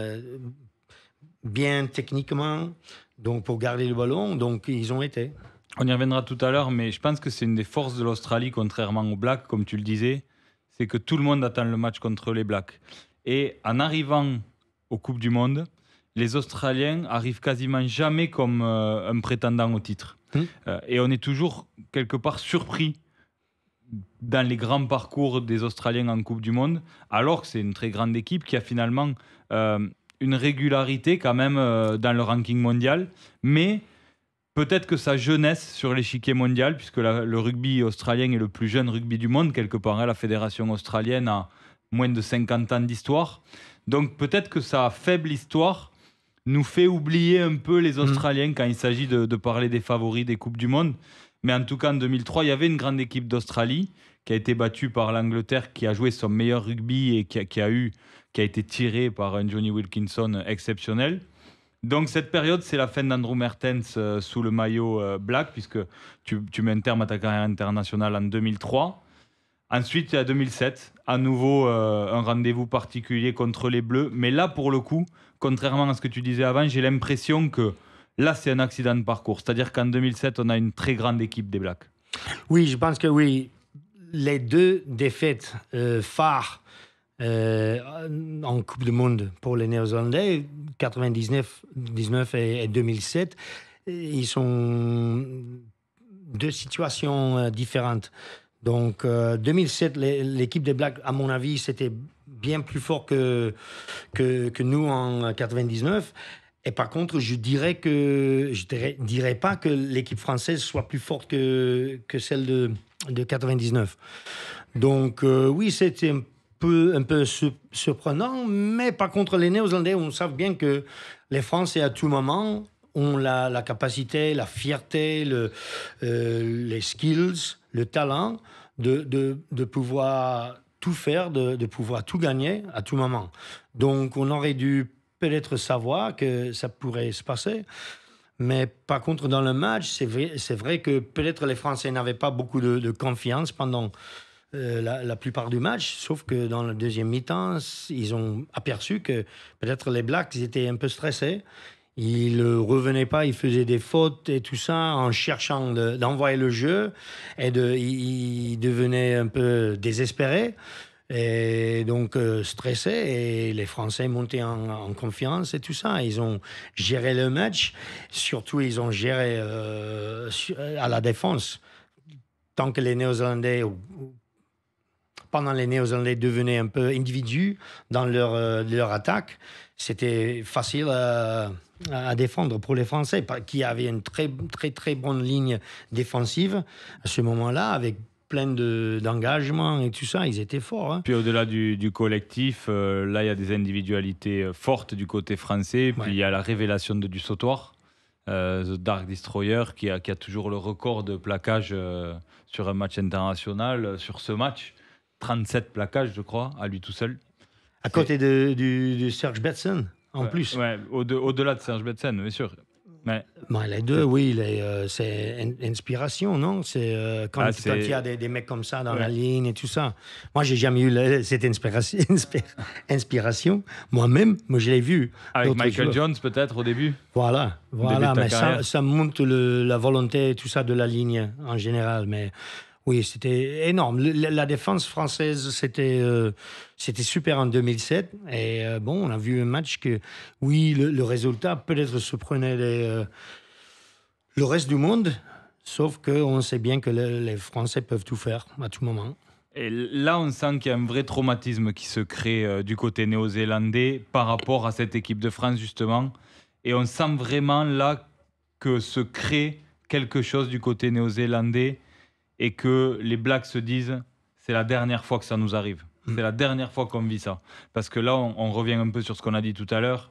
bien techniquement, donc pour garder le ballon. Donc, ils ont été. On y reviendra tout à l'heure, mais je pense que c'est une des forces de l'Australie, contrairement aux Blacks, comme tu le disais, c'est que tout le monde attend le match contre les Blacks. Et en arrivant aux Coupes du Monde, les Australiens arrivent quasiment jamais comme un prétendant au titre. Et on est toujours quelque part surpris dans les grands parcours des Australiens en Coupe du Monde, alors que c'est une très grande équipe qui a finalement une régularité quand même dans le ranking mondial. Mais peut-être que sa jeunesse sur l'échiquier mondial, puisque le rugby australien est le plus jeune rugby du monde, quelque part, la fédération australienne a moins de 50 ans d'histoire. Donc peut-être que sa faible histoire nous fait oublier un peu les Australiens quand il s'agit de parler des favoris des Coupes du Monde. Mais en tout cas, en 2003, il y avait une grande équipe d'Australie qui a été battue par l'Angleterre, qui a joué son meilleur rugby et qui a été tirée par un Johnny Wilkinson exceptionnel. Donc cette période, c'est la fin d'Andrew Mehrtens sous le maillot black, puisque tu mets un terme à ta carrière internationale en 2003. Ensuite, il y a 2007, à nouveau un rendez-vous particulier contre les Bleus. Mais là, pour le coup, contrairement à ce que tu disais avant, j'ai l'impression que là, c'est un accident de parcours. C'est-à-dire qu'en 2007, on a une très grande équipe des Blacks. Oui, je pense que oui. Les deux défaites phares en Coupe du Monde pour les Néo-Zélandais, 99 et 2007, ils sont deux situations différentes. Donc, 2007, l'équipe des Blacks, à mon avis, c'était bien plus fort que nous en 99. Et par contre, je dirais pas que l'équipe française soit plus forte que celle de 99. Donc, oui, c'était un peu surprenant. Mais par contre, les Néo-Zélandais, on sait bien que les Français, à tout moment, ont la capacité, la fierté, les skills, le talent de pouvoir tout faire, de pouvoir tout gagner à tout moment. Donc, on aurait dû peut-être savoir que ça pourrait se passer. Mais par contre, dans le match, c'est vrai que peut-être les Français n'avaient pas beaucoup de confiance pendant la plupart du match, sauf que dans le deuxième mi-temps, ils ont aperçu que peut-être les Blacks étaient un peu stressés. Ils ne revenaient pas, ils faisaient des fautes et tout ça en cherchant d'envoyer le jeu. Et ils devenaient un peu désespérés et donc stressés. Et les Français montaient en confiance et tout ça. Ils ont géré le match. Surtout, ils ont géré à la défense. Tant que les Néo-Zélandais... Pendant les Néo-Zélandais devenaient un peu individus dans leur attaque, c'était facile à défendre pour les Français, qui avaient une très, très, très bonne ligne défensive à ce moment-là, avec plein d'engagement et tout ça. Ils étaient forts. Hein. Puis au-delà du collectif, là, il y a des individualités fortes du côté français. Puis il y a la révélation de du sautoir, The Dark Destroyer, qui a toujours le record de plaquage sur un match international. Sur ce match, 37 plaquages, je crois, à lui tout seul. À côté de Serge Betsen, en plus. Ouais, au-delà de Serge Betsen, bien sûr. Mais les deux, oui, c'est inspiration, non? C'est quand il y a des mecs comme ça dans la ligne et tout ça. Moi, j'ai jamais eu cette inspiration. Moi-même, je l'ai vu. Avec Michael Jones, peut-être, au début. Voilà. Mais ça montre la volonté et tout ça de la ligne en général. Mais oui, c'était énorme. La défense française, c'était super en 2007. Et on a vu un match que, oui, le résultat peut-être se prenait le reste du monde, sauf qu'on sait bien que les Français peuvent tout faire à tout moment. Et là, on sent qu'il y a un vrai traumatisme qui se crée du côté néo-zélandais par rapport à cette équipe de France, justement. Et on sent vraiment là que se crée quelque chose du côté néo-zélandais et que les Blacks se disent c'est la dernière fois que ça nous arrive. C'est la dernière fois qu'on vit ça. Parce que là, on revient un peu sur ce qu'on a dit tout à l'heure.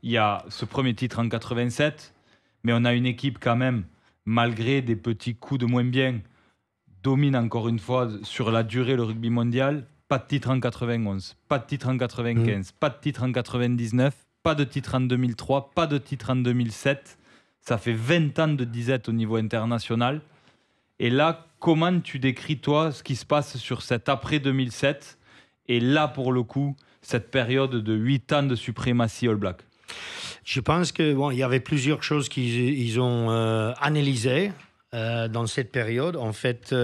Il y a ce premier titre en 87, mais on a une équipe quand même, malgré des petits coups de moins bien, domine encore une fois sur la durée le rugby mondial. Pas de titre en 91, pas de titre en 95, pas de titre en 99, pas de titre en 2003, pas de titre en 2007. Ça fait 20 ans de disette au niveau international. Et là, comment tu décris, toi, ce qui se passe sur cet après 2007 et là, pour le coup, cette période de 8 ans de suprématie All Black? Je pense qu'il y avait plusieurs choses qu'ils ont analysées dans cette période, en fait,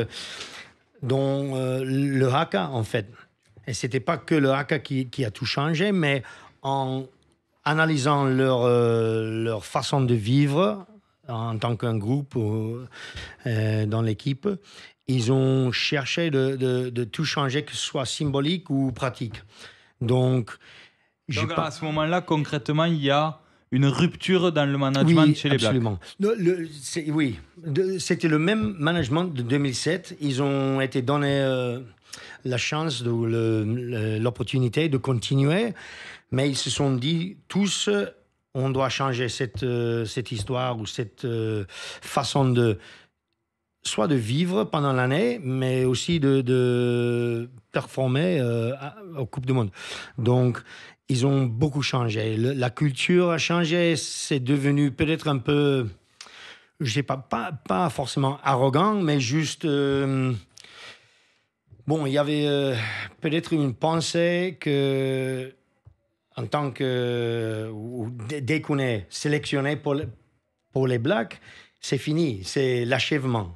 dont le haka, en fait. Et ce n'était pas que le haka qui a tout changé, mais en analysant leur façon de vivre en tant qu'un groupe dans l'équipe, ils ont cherché de tout changer, que ce soit symbolique ou pratique. Donc à ce moment-là, concrètement, il y a une rupture dans le management chez les Blacks. Oui, c'était le même management de 2007. Ils ont été donnés la chance, l'opportunité de continuer, mais ils se sont dit tous, on doit changer cette histoire ou cette façon soit de vivre pendant l'année, mais aussi de performer aux Coupes du Monde. Donc, ils ont beaucoup changé. La culture a changé. C'est devenu peut-être un peu, je sais pas forcément arrogant, mais juste... il y avait peut-être une pensée que, en tant que... Dès qu'on est sélectionné pour les Blacks, c'est fini. C'est l'achèvement.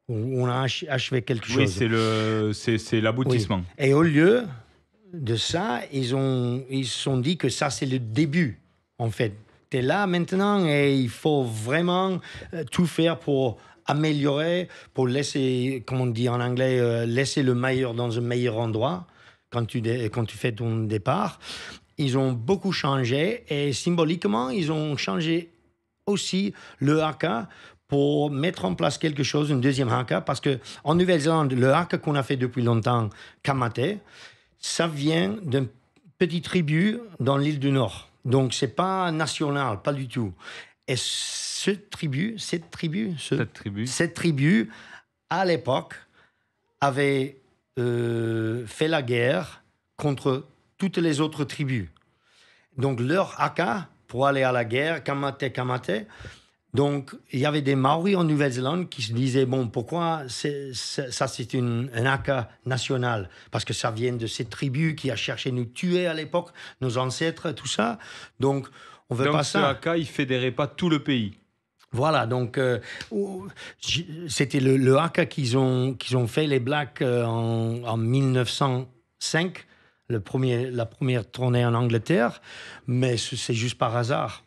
On a achevé quelque chose. Oui, c'est l'aboutissement. Oui. Et au lieu de ça, ils se sont dit que ça, c'est le début, en fait. Tu es là maintenant et il faut vraiment tout faire pour améliorer, pour laisser, comme on dit en anglais, laisser le meilleur dans un meilleur endroit quand tu fais ton départ. Ils ont beaucoup changé et symboliquement, ils ont changé aussi le haka pour mettre en place quelque chose, une deuxième haka, parce qu'en Nouvelle-Zélande, le haka qu'on a fait depuis longtemps, Kamate, ça vient d'une petite tribu dans l'île du Nord. Donc, ce n'est pas national, pas du tout. Et cette tribu, à l'époque, avait fait la guerre contre toutes les autres tribus. Donc, leur haka, pour aller à la guerre, Kamate. Donc, il y avait des Maoris en Nouvelle-Zélande qui se disaient, pourquoi ça c'est un haka national? Parce que ça vient de cette tribu qui a cherché à nous tuer à l'époque, nos ancêtres, tout ça. Donc, on veut pas ça. Donc, ce haka, il ne fédérait pas tout le pays. Voilà, donc c'était le haka qu'ils ont fait, les Blacks, en 1905, la première tournée en Angleterre, mais c'est juste par hasard.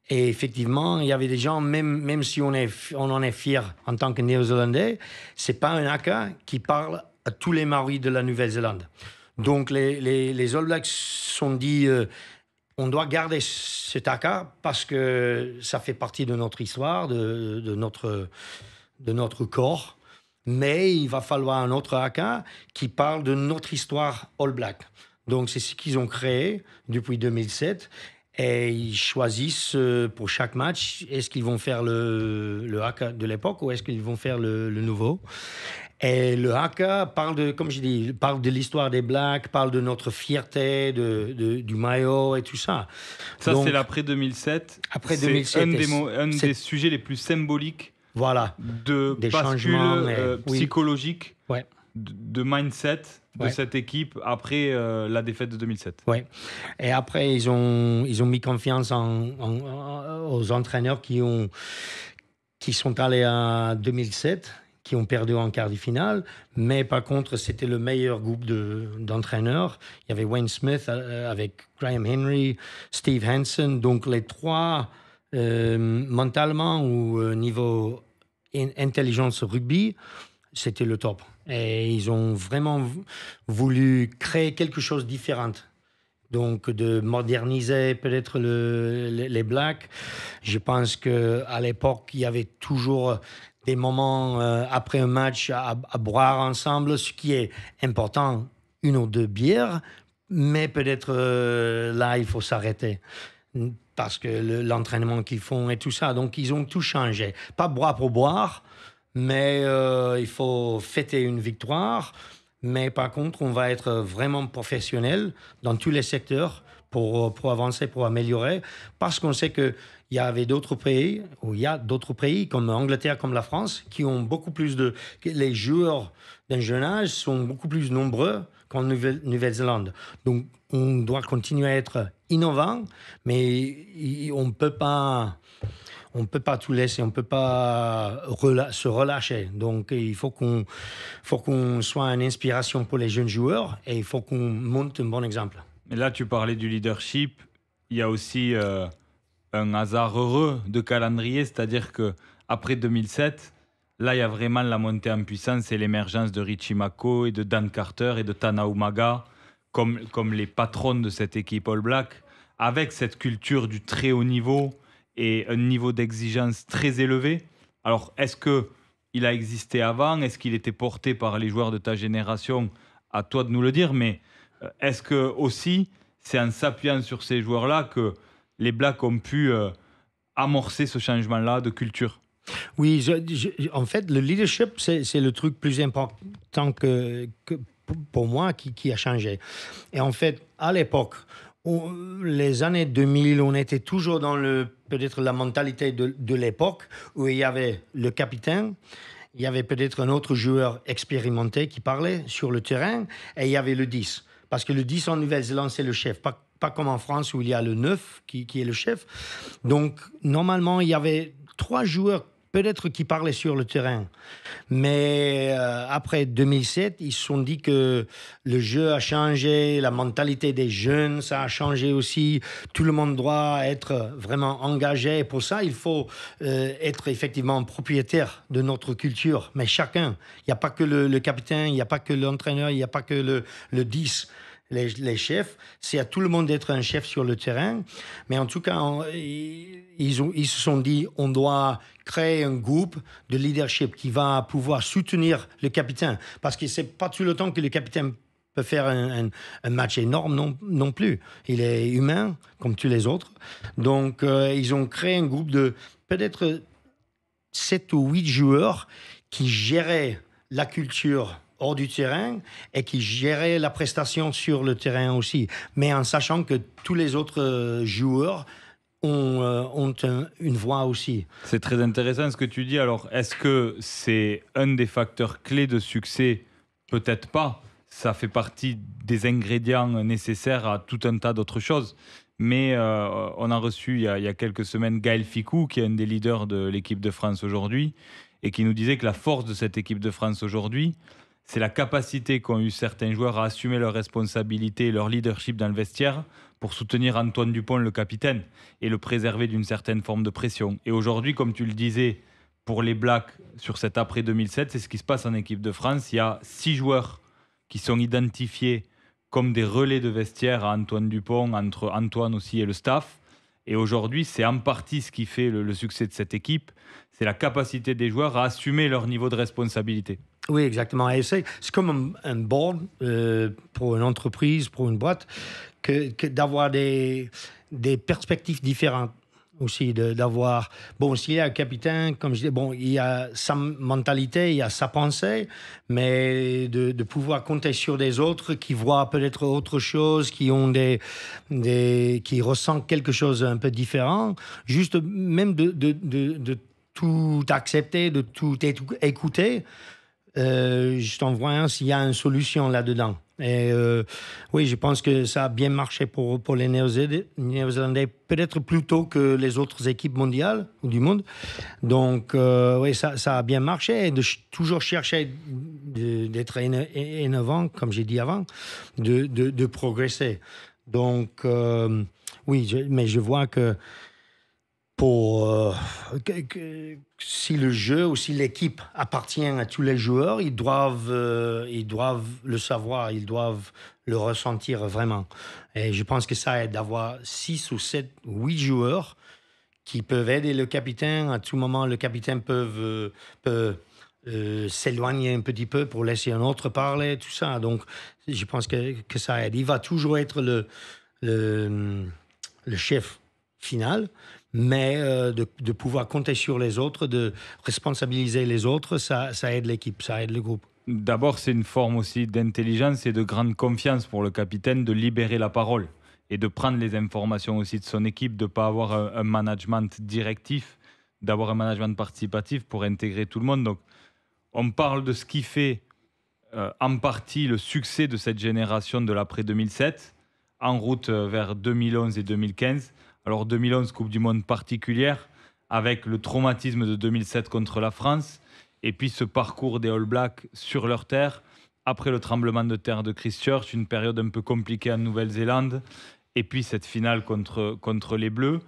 Et effectivement, il y avait des gens, même si on en est fier en tant que Néo-Zélandais, c'est pas un haka qui parle à tous les Maoris de la Nouvelle-Zélande. Donc les All Blacks se sont dit, on doit garder cet haka parce que ça fait partie de notre histoire, de notre corps. Mais il va falloir un autre haka qui parle de notre histoire All Black. Donc c'est ce qu'ils ont créé depuis 2007. Et ils choisissent pour chaque match, est-ce qu'ils vont faire le haka de l'époque ou est-ce qu'ils vont faire le nouveau. Et le haka parle de, comme je dis, parle de l'histoire des Blacks, parle de notre fierté, du maillot et tout ça. Ça, c'est l'après 2007. Après 2007. C'est des sujets les plus symboliques de des bascule psychologique, ouais. de mindset de cette équipe après la défaite de 2007. Ouais. Et après, ils ont mis confiance aux entraîneurs qui sont allés à 2007, qui ont perdu en quart de finale, mais par contre, c'était le meilleur groupe d'entraîneurs. Il y avait Wayne Smith avec Graham Henry, Steve Hansen, donc les trois, mentalement ou niveau intelligence rugby, c'était le top. Et ils ont vraiment voulu créer quelque chose de différent. Donc, de moderniser peut-être les Blacks. Je pense qu'à l'époque, il y avait toujours des moments après un match à boire ensemble, ce qui est important, une ou deux bières, mais peut-être là, il faut s'arrêter parce que l'entraînement qu'ils font et tout ça. Donc, ils ont tout changé. Pas boire pour boire, mais il faut fêter une victoire. Mais par contre, on va être vraiment professionnel dans tous les secteurs pour avancer, pour améliorer, parce qu'on sait qu'il y avait d'autres pays, ou il y a d'autres pays comme l'Angleterre, comme la France, qui ont beaucoup plus les joueurs d'un jeune âge sont beaucoup plus nombreux qu'en Nouvelle-Zélande. Donc, on doit continuer à être innovant, mais on ne peut pas tout laisser, on ne peut pas se relâcher. Donc, il faut qu'on soit une inspiration pour les jeunes joueurs et il faut qu'on montre un bon exemple. Et là, tu parlais du leadership. Il y a aussi un hasard heureux de calendrier, c'est-à-dire qu'après 2007, là, il y a vraiment la montée en puissance et l'émergence de Richie McCaw et de Dan Carter et de Tana Umaga comme les patrons de cette équipe All Black, avec cette culture du très haut niveau et un niveau d'exigence très élevé. Alors, est-ce qu'il a existé avant? Est-ce qu'il était porté par les joueurs de ta génération? À toi de nous le dire, mais est-ce que aussi c'est en s'appuyant sur ces joueurs-là que les Blacks ont pu amorcer ce changement-là de culture? Oui, en fait, le leadership, c'est le truc plus important que pour moi qui a changé. Et en fait, à l'époque, les années 2000, on était toujours dans peut-être la mentalité de l'époque où il y avait le capitaine, il y avait peut-être un autre joueur expérimenté qui parlait sur le terrain et il y avait le 10. Parce que le 10 en Nouvelle-Zélande, c'est le chef. Pas comme en France où il y a le 9 qui est le chef. Donc, normalement, il y avait 3 joueurs peut-être qui parlaient sur le terrain. Mais après 2007, ils se sont dit que le jeu a changé, la mentalité des jeunes, ça a changé aussi. Tout le monde doit être vraiment engagé. Et pour ça, il faut être effectivement propriétaire de notre culture. Mais chacun, il n'y a pas que le capitaine, il n'y a pas que l'entraîneur, il n'y a pas que le 10. Les chefs, c'est à tout le monde d'être un chef sur le terrain. Mais en tout cas, ils se sont dit, on doit créer un groupe de leadership qui va pouvoir soutenir le capitaine. Parce que c'est pas tout le temps que le capitaine peut faire un match énorme non plus. Il est humain, comme tous les autres. Donc, ils ont créé un groupe de peut-être 7 ou 8 joueurs qui géraient la culture hors du terrain et qui gérait la prestation sur le terrain aussi. Mais en sachant que tous les autres joueurs ont une voix aussi. C'est très intéressant ce que tu dis. Alors, est-ce que c'est un des facteurs clés de succès? Peut-être pas. Ça fait partie des ingrédients nécessaires à tout un tas d'autres choses. Mais on a reçu il y a quelques semaines Gaël Ficou, qui est un des leaders de l'équipe de France aujourd'hui, et qui nous disait que la force de cette équipe de France aujourd'hui, c'est la capacité qu'ont eu certains joueurs à assumer leurs responsabilités et leur leadership dans le vestiaire pour soutenir Antoine Dupont, le capitaine, et le préserver d'une certaine forme de pression. Et aujourd'hui, comme tu le disais, pour les Blacks, sur cet après 2007, c'est ce qui se passe en équipe de France. Il y a 6 joueurs qui sont identifiés comme des relais de vestiaire à Antoine Dupont, entre Antoine aussi et le staff. Et aujourd'hui, c'est en partie ce qui fait le succès de cette équipe. C'est la capacité des joueurs à assumer leur niveau de responsabilité. Oui, exactement. Et c'est comme un board pour une entreprise, pour une boîte, que d'avoir des perspectives différentes. aussi d'avoir... Bon, s'il y a un capitaine, comme je dis, bon, il y a sa mentalité, il y a sa pensée, mais de pouvoir compter sur des autres qui voient peut-être autre chose, qui ont qui ressentent quelque chose un peu différent, juste même de tout accepter, de tout écouter, juste en voyant s'il y a une solution là-dedans. Et oui, je pense que ça a bien marché pour les Néo-Zélandais, peut-être plus tôt que les autres équipes mondiales ou du monde. Donc, oui, ça a bien marché. Et de toujours chercher d'être innovant, comme j'ai dit avant, de progresser. Donc, oui, mais je vois que si le jeu ou si l'équipe appartient à tous les joueurs, ils doivent le savoir, ils doivent le ressentir vraiment. Et je pense que ça aide d'avoir 6 ou 7 ou 8 joueurs qui peuvent aider le capitaine. À tout moment, le capitaine peut s'éloigner un petit peu pour laisser un autre parler, tout ça. Donc, je pense que ça aide. Il va toujours être le chef final, mais de pouvoir compter sur les autres, de responsabiliser les autres, ça aide l'équipe, ça aide le groupe. D'abord, c'est une forme aussi d'intelligence et de grande confiance pour le capitaine de libérer la parole et de prendre les informations aussi de son équipe, de ne pas avoir un management directif, d'avoir un management participatif pour intégrer tout le monde. Donc, on parle de ce qui fait en partie le succès de cette génération de l'après 2007, en route vers 2011 et 2015. Alors 2011, Coupe du Monde particulière, avec le traumatisme de 2007 contre la France, et puis ce parcours des All Blacks sur leur terre, après le tremblement de terre de Christchurch, une période un peu compliquée en Nouvelle-Zélande, et puis cette finale contre les Bleus.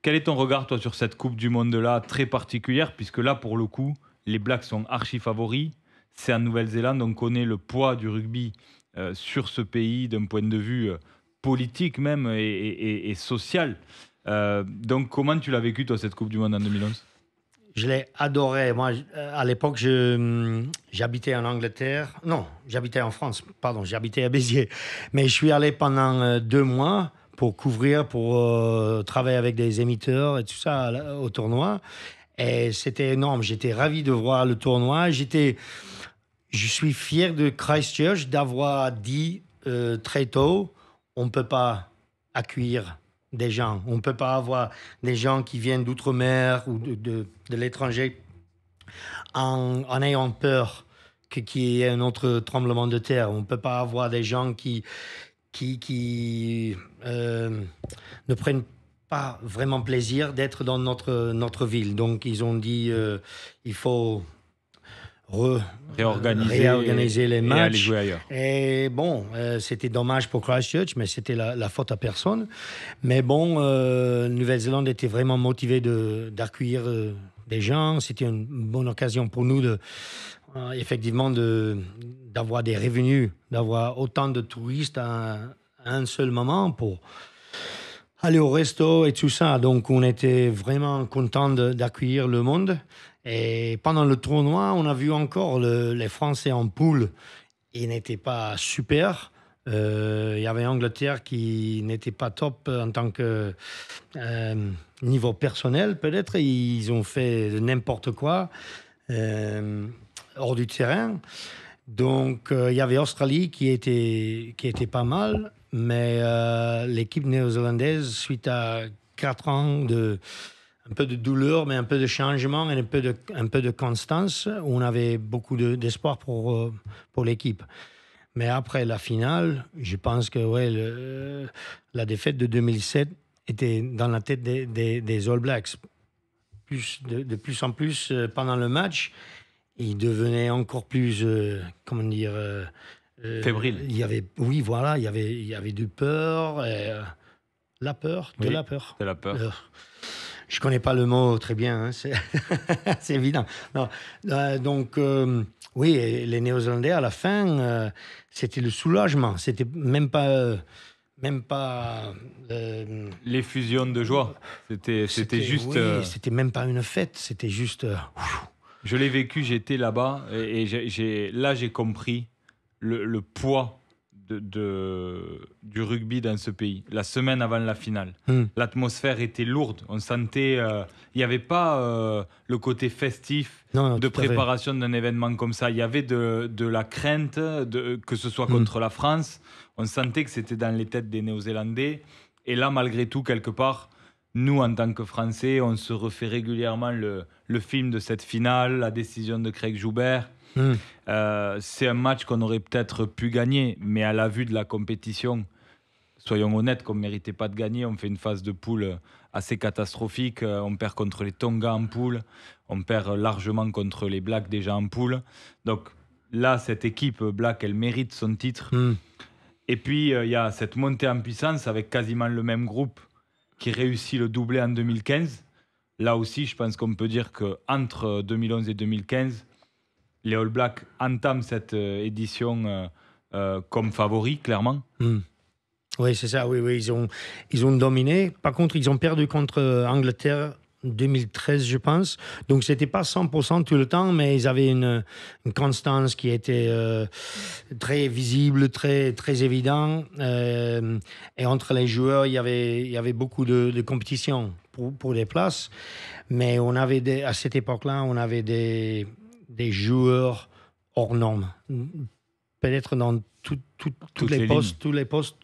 Quel est ton regard, toi, sur cette Coupe du Monde-là, très particulière, puisque là, pour le coup, les Blacks sont archi-favoris, c'est en Nouvelle-Zélande, on connaît le poids du rugby sur ce pays d'un point de vue politique même et social. Donc, comment tu l'as vécu, toi, cette Coupe du Monde en 2011 ? Je l'ai adoré. Moi, à l'époque, j'habitais en Angleterre. Non, j'habitais en France. Pardon, j'habitais à Béziers. Mais je suis allé pendant 2 mois pour couvrir, pour travailler avec des émetteurs et tout ça au tournoi. Et c'était énorme. J'étais ravi de voir le tournoi. Je suis fier de Christchurch d'avoir dit très tôt, on ne peut pas accueillir des gens. On ne peut pas avoir des gens qui viennent d'outre-mer ou de l'étranger en ayant peur qu'il y ait un autre tremblement de terre. On ne peut pas avoir des gens qui ne prennent pas vraiment plaisir d'être dans notre ville. Donc, ils ont dit il faut réorganiser les matchs. Et aller jouer ailleurs. Et bon, c'était dommage pour Christchurch, mais c'était la faute à personne. Mais bon, Nouvelle-Zélande était vraiment motivée d'accueillir des gens. C'était une bonne occasion pour nous effectivement d'avoir des revenus, d'avoir autant de touristes à un seul moment pour aller au resto et tout ça. Donc, on était vraiment contents d'accueillir le monde. Et pendant le tournoi, on a vu encore les Français en poule. Ils n'étaient pas super. Il y avait Angleterre qui n'était pas top en tant que niveau personnel, peut-être. Ils ont fait n'importe quoi hors du terrain. Donc, il y avait Australie qui était pas mal. Mais l'équipe néo-zélandaise, suite à 4 ans un peu de douleur, mais un peu de changement et un peu de constance, on avait beaucoup d'espoir pour l'équipe. Mais après la finale, je pense que la défaite de 2007 était dans la tête des All Blacks. De plus en plus, pendant le match, ils devenaient encore plus, fébrile. Il y avait de peur, la peur. De la peur. Je connais pas le mot très bien, hein, c'est évident. Non, donc oui, les Néo-Zélandais à la fin, c'était le soulagement. C'était même pas l'effusion de joie. C'était juste. Oui, c'était même pas une fête. C'était juste. Je l'ai vécu. J'étais là-bas et j'ai compris le poids du rugby dans ce pays, la semaine avant la finale. L'atmosphère était lourde. On sentait... Il n'y avait pas le côté festif de préparation d'un événement comme ça. Il y avait de la crainte, que ce soit contre la France. On sentait que c'était dans les têtes des Néo-Zélandais. Et là, malgré tout, quelque part, nous, en tant que Français, on se refait régulièrement le film de cette finale, la décision de Craig Joubert. C'est un match qu'on aurait peut-être pu gagner, mais à la vue de la compétition, soyons honnêtes, qu'on ne méritait pas de gagner. On fait une phase de poule assez catastrophique. On perd contre les Tonga en poule. On perd largement contre les Blacks déjà en poule. Donc là, cette équipe Black, elle mérite son titre. Et puis, il y a cette montée en puissance avec quasiment le même groupe qui réussit le doublé en 2015. Là aussi, je pense qu'on peut dire qu'entre 2011 et 2015, les All Blacks entament cette édition comme favoris, clairement. Oui, c'est ça. Oui, ils ont dominé. Par contre, ils ont perdu contre Angleterre 2013, je pense. Donc, c'était pas 100% tout le temps, mais ils avaient une constance qui était très visible, très, très évident. Et entre les joueurs, il y avait beaucoup de compétition pour les places. Mais on avait à cette époque-là, on avait des joueurs hors normes. Peut-être dans tous les postes.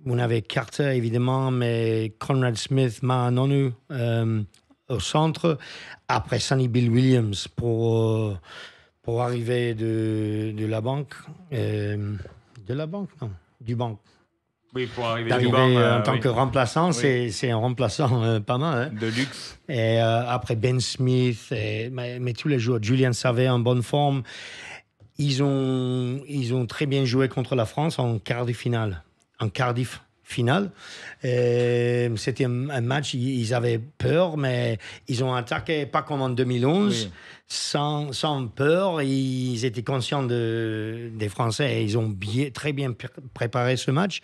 On avait Carter, évidemment, mais Conrad Smith, Ma'a Nonu au centre. Après, Sonny Bill Williams pour arriver de la banque. De la banque, non, du banc. Oui, pour arriver du banc. En tant que remplaçant, c'est un remplaçant pas mal. De luxe. Et après Ben Smith, mais tous les joueurs, Julian Savea en bonne forme. Ils ont très bien joué contre la France en quart de finale. En Cardiff finale. C'était un match, ils avaient peur, mais ils ont attaqué pas comme en 2011, sans peur. Ils étaient conscients des Français et ils ont très bien préparé ce match.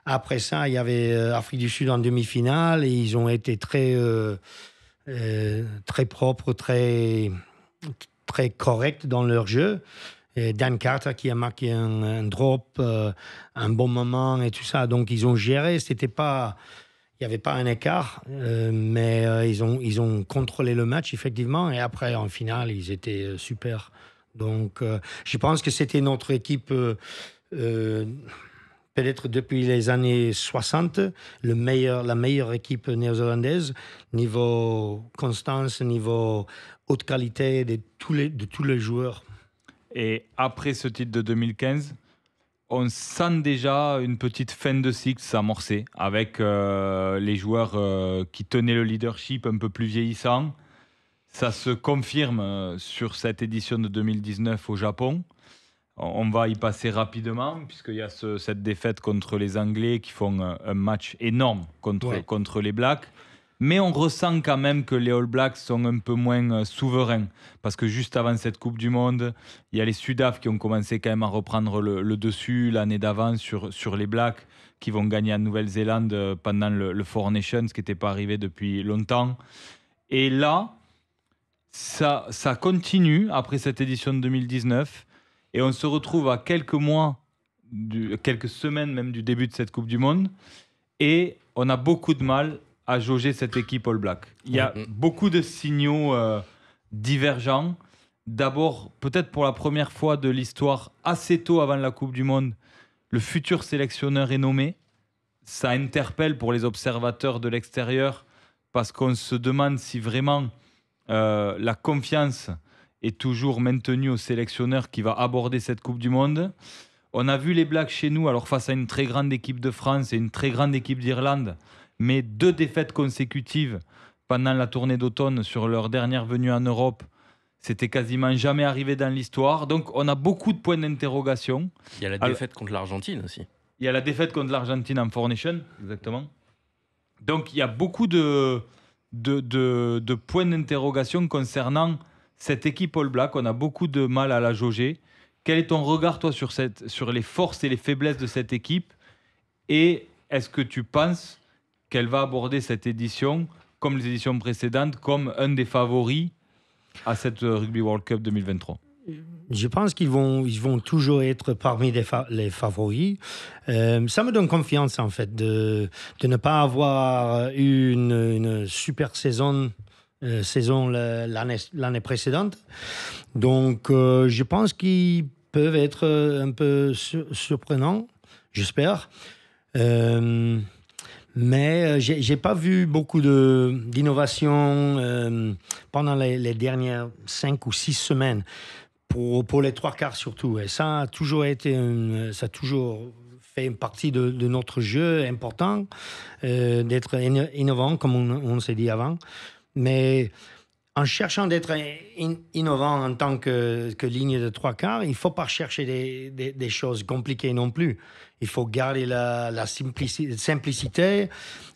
Après ça, il y avait Afrique du Sud en demi-finale et ils ont été très propres, très, très corrects dans leur jeu. Et Dan Carter qui a marqué un drop, un bon moment et tout ça. Donc, ils ont géré. Il n'y avait pas un écart, mais ils ont contrôlé le match, effectivement. Et après, en finale, ils étaient super. Donc, je pense que c'était notre équipe, peut-être depuis les années 60, la meilleure équipe néo-zélandaise, niveau constance, niveau haute qualité de tous les joueurs. Et après ce titre de 2015, on sent déjà une petite fin de cycle s'amorcer avec les joueurs qui tenaient le leadership un peu plus vieillissants. Ça se confirme sur cette édition de 2019 au Japon. On va y passer rapidement puisqu'il y a cette défaite contre les Anglais qui font un match énorme contre les Blacks. Mais on ressent quand même que les All Blacks sont un peu moins souverains. Parce que juste avant cette Coupe du Monde, il y a les Sudaf qui ont commencé quand même à reprendre le dessus l'année d'avant sur les Blacks, qui vont gagner en Nouvelle-Zélande pendant le Four Nations, ce qui n'était pas arrivé depuis longtemps. Et là, ça continue après cette édition de 2019. Et on se retrouve à quelques mois, quelques semaines même du début de cette Coupe du Monde. Et on a beaucoup de mal à jauger cette équipe All Black. Il y a beaucoup de signaux divergents. D'abord, peut-être pour la première fois de l'histoire, assez tôt avant la Coupe du Monde, le futur sélectionneur est nommé. Ça interpelle pour les observateurs de l'extérieur parce qu'on se demande si vraiment la confiance est toujours maintenue au sélectionneur qui va aborder cette Coupe du Monde. On a vu les Blacks chez nous, alors face à une très grande équipe de France et une très grande équipe d'Irlande, mais 2 défaites consécutives pendant la tournée d'automne sur leur dernière venue en Europe. C'était quasiment jamais arrivé dans l'histoire. Donc, on a beaucoup de points d'interrogation. Il y a la défaite contre l'Argentine aussi. Il y a la défaite contre l'Argentine en Four Nations, exactement. Donc, il y a beaucoup de points d'interrogation concernant cette équipe All Black. On a beaucoup de mal à la jauger. Quel est ton regard, toi, sur les forces et les faiblesses de cette équipe ? Et est-ce que tu penses qu'elle va aborder cette édition, comme les éditions précédentes, comme un des favoris à cette Rugby World Cup 2023? je pense qu'ils vont toujours être parmi les favoris. Ça me donne confiance, en fait, de ne pas avoir eu une super saison l'année précédente. Donc, je pense qu'ils peuvent être un peu surprenants, j'espère. Mais j'ai pas vu beaucoup d'innovation pendant les dernières 5 ou 6 semaines, pour les 3/4 surtout. Et ça a toujours fait une partie de notre jeu important, d'être innovant, comme on s'est dit avant. Mais en cherchant d'être innovant en tant que ligne de 3/4, il ne faut pas chercher des choses compliquées non plus. Il faut garder la simplicité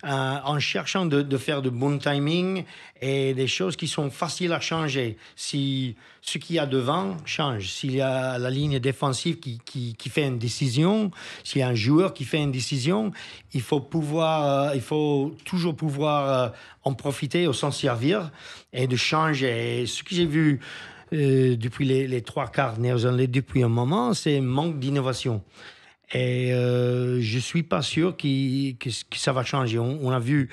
en cherchant de faire de bon timing et des choses qui sont faciles à changer. Si ce qu'il y a devant change, s'il y a la ligne défensive qui fait une décision, s'il y a un joueur qui fait une décision, il faut toujours pouvoir en profiter ou s'en servir et de changer. Et ce que j'ai vu depuis les 3/4 néo-zélandais depuis un moment, c'est un manque d'innovation. Et je ne suis pas sûr que ça va changer. On a vu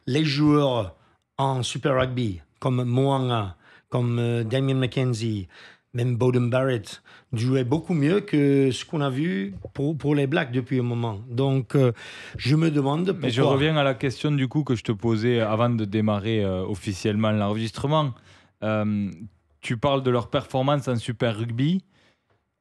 les joueurs en Super Rugby, comme Mo'unga, comme Damien McKenzie, même Beauden Barrett, jouaient beaucoup mieux que ce qu'on a vu pour les Blacks depuis un moment. Donc, je me demande pourquoi. Mais je reviens à la question du coup que je te posais avant de démarrer officiellement l'enregistrement. Tu parles de leur performance en Super Rugby.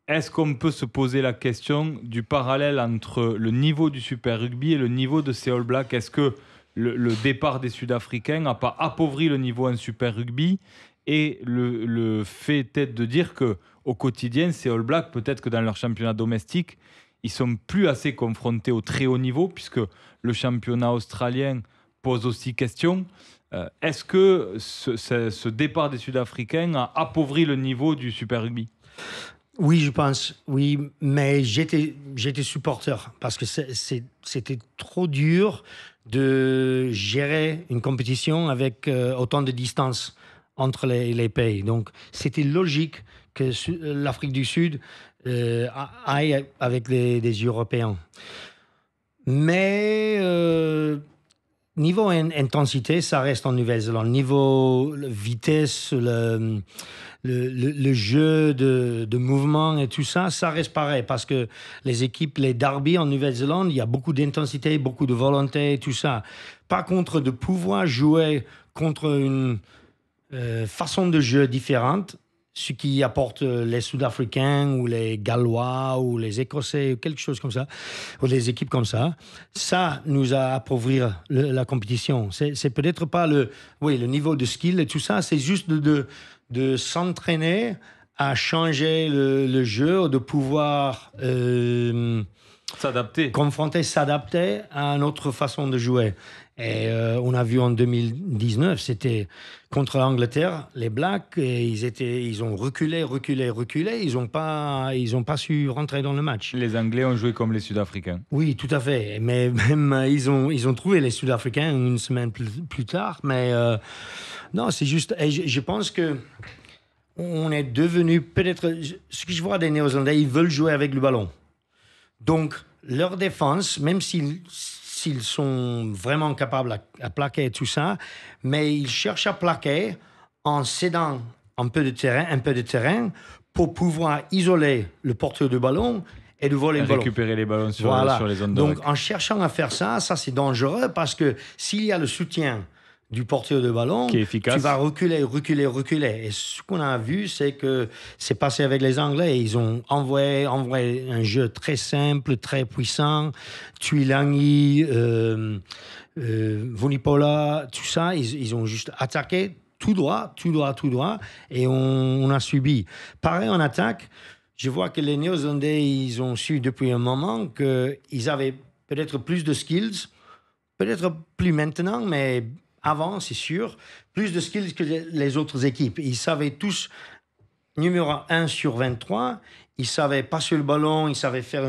Est-ce qu'on peut se poser la question du parallèle entre le niveau du Super Rugby et le niveau de ces All Blacks? Est-ce que le départ des Sud-Africains n'a pas appauvri le niveau en Super Rugby? Et le fait peut-être de dire qu'au quotidien, ces All Blacks, peut-être que dans leur championnat domestique, ils ne sont plus assez confrontés au très haut niveau, puisque le championnat australien pose aussi question. Est-ce que ce départ des Sud-Africains a appauvri le niveau du Super Rugby? Oui, je pense, oui, mais j'étais supporter parce que c'était trop dur de gérer une compétition avec autant de distance entre les pays. Donc, c'était logique que l'Afrique du Sud aille avec des Européens. Mais niveau intensité, ça reste en Nouvelle-Zélande. Niveau vitesse, le jeu de mouvement et tout ça, ça reste pareil parce que les équipes, les derbies en Nouvelle-Zélande, il y a beaucoup d'intensité, beaucoup de volonté et tout ça. Par contre, de pouvoir jouer contre une façon de jeu différente, ce qui apporte les Sud-Africains ou les Gallois ou les Écossais ou quelque chose comme ça, ou les équipes comme ça, ça nous a appauvri la compétition. C'est peut-être pas le niveau de skill et tout ça, c'est juste de s'entraîner à changer le jeu, de pouvoir s'adapter à notre façon de jouer. Et on a vu en 2019, c'était contre l'Angleterre, les Blacks, et ils ont reculé. Ils n'ont pas su rentrer dans le match. Les Anglais ont joué comme les Sud-Africains. Oui, tout à fait. Mais même ils ont trouvé les Sud-Africains une semaine plus tard. Mais non, c'est juste. Et je pense que on est devenu peut-être. Ce que je vois des Néo-Zélandais, ils veulent jouer avec le ballon. Donc leur défense, même s'ils sont vraiment capables à plaquer et tout ça, mais ils cherchent à plaquer en cédant un peu de terrain pour pouvoir isoler le porteur de ballon et de voler le ballon. Récupérer les ballons sur les zones de Donc, en cherchant à faire ça, c'est dangereux parce que s'il y a le soutien du porteur de ballon, qui est efficace, tu vas reculer. Et ce qu'on a vu, c'est que c'est passé avec les Anglais. Ils ont envoyé un jeu très simple, très puissant. Tuilagi, Vunipola, tout ça, ils ont juste attaqué tout droit, et on a subi. Pareil en attaque, je vois que les Néo-Zélandais, ils ont su depuis un moment qu'ils avaient peut-être plus de skills, peut-être plus maintenant, mais avant, c'est sûr, plus de skills que les autres équipes. Ils savaient tous, numéro 1 sur 23, ils savaient passer le ballon, ils savaient faire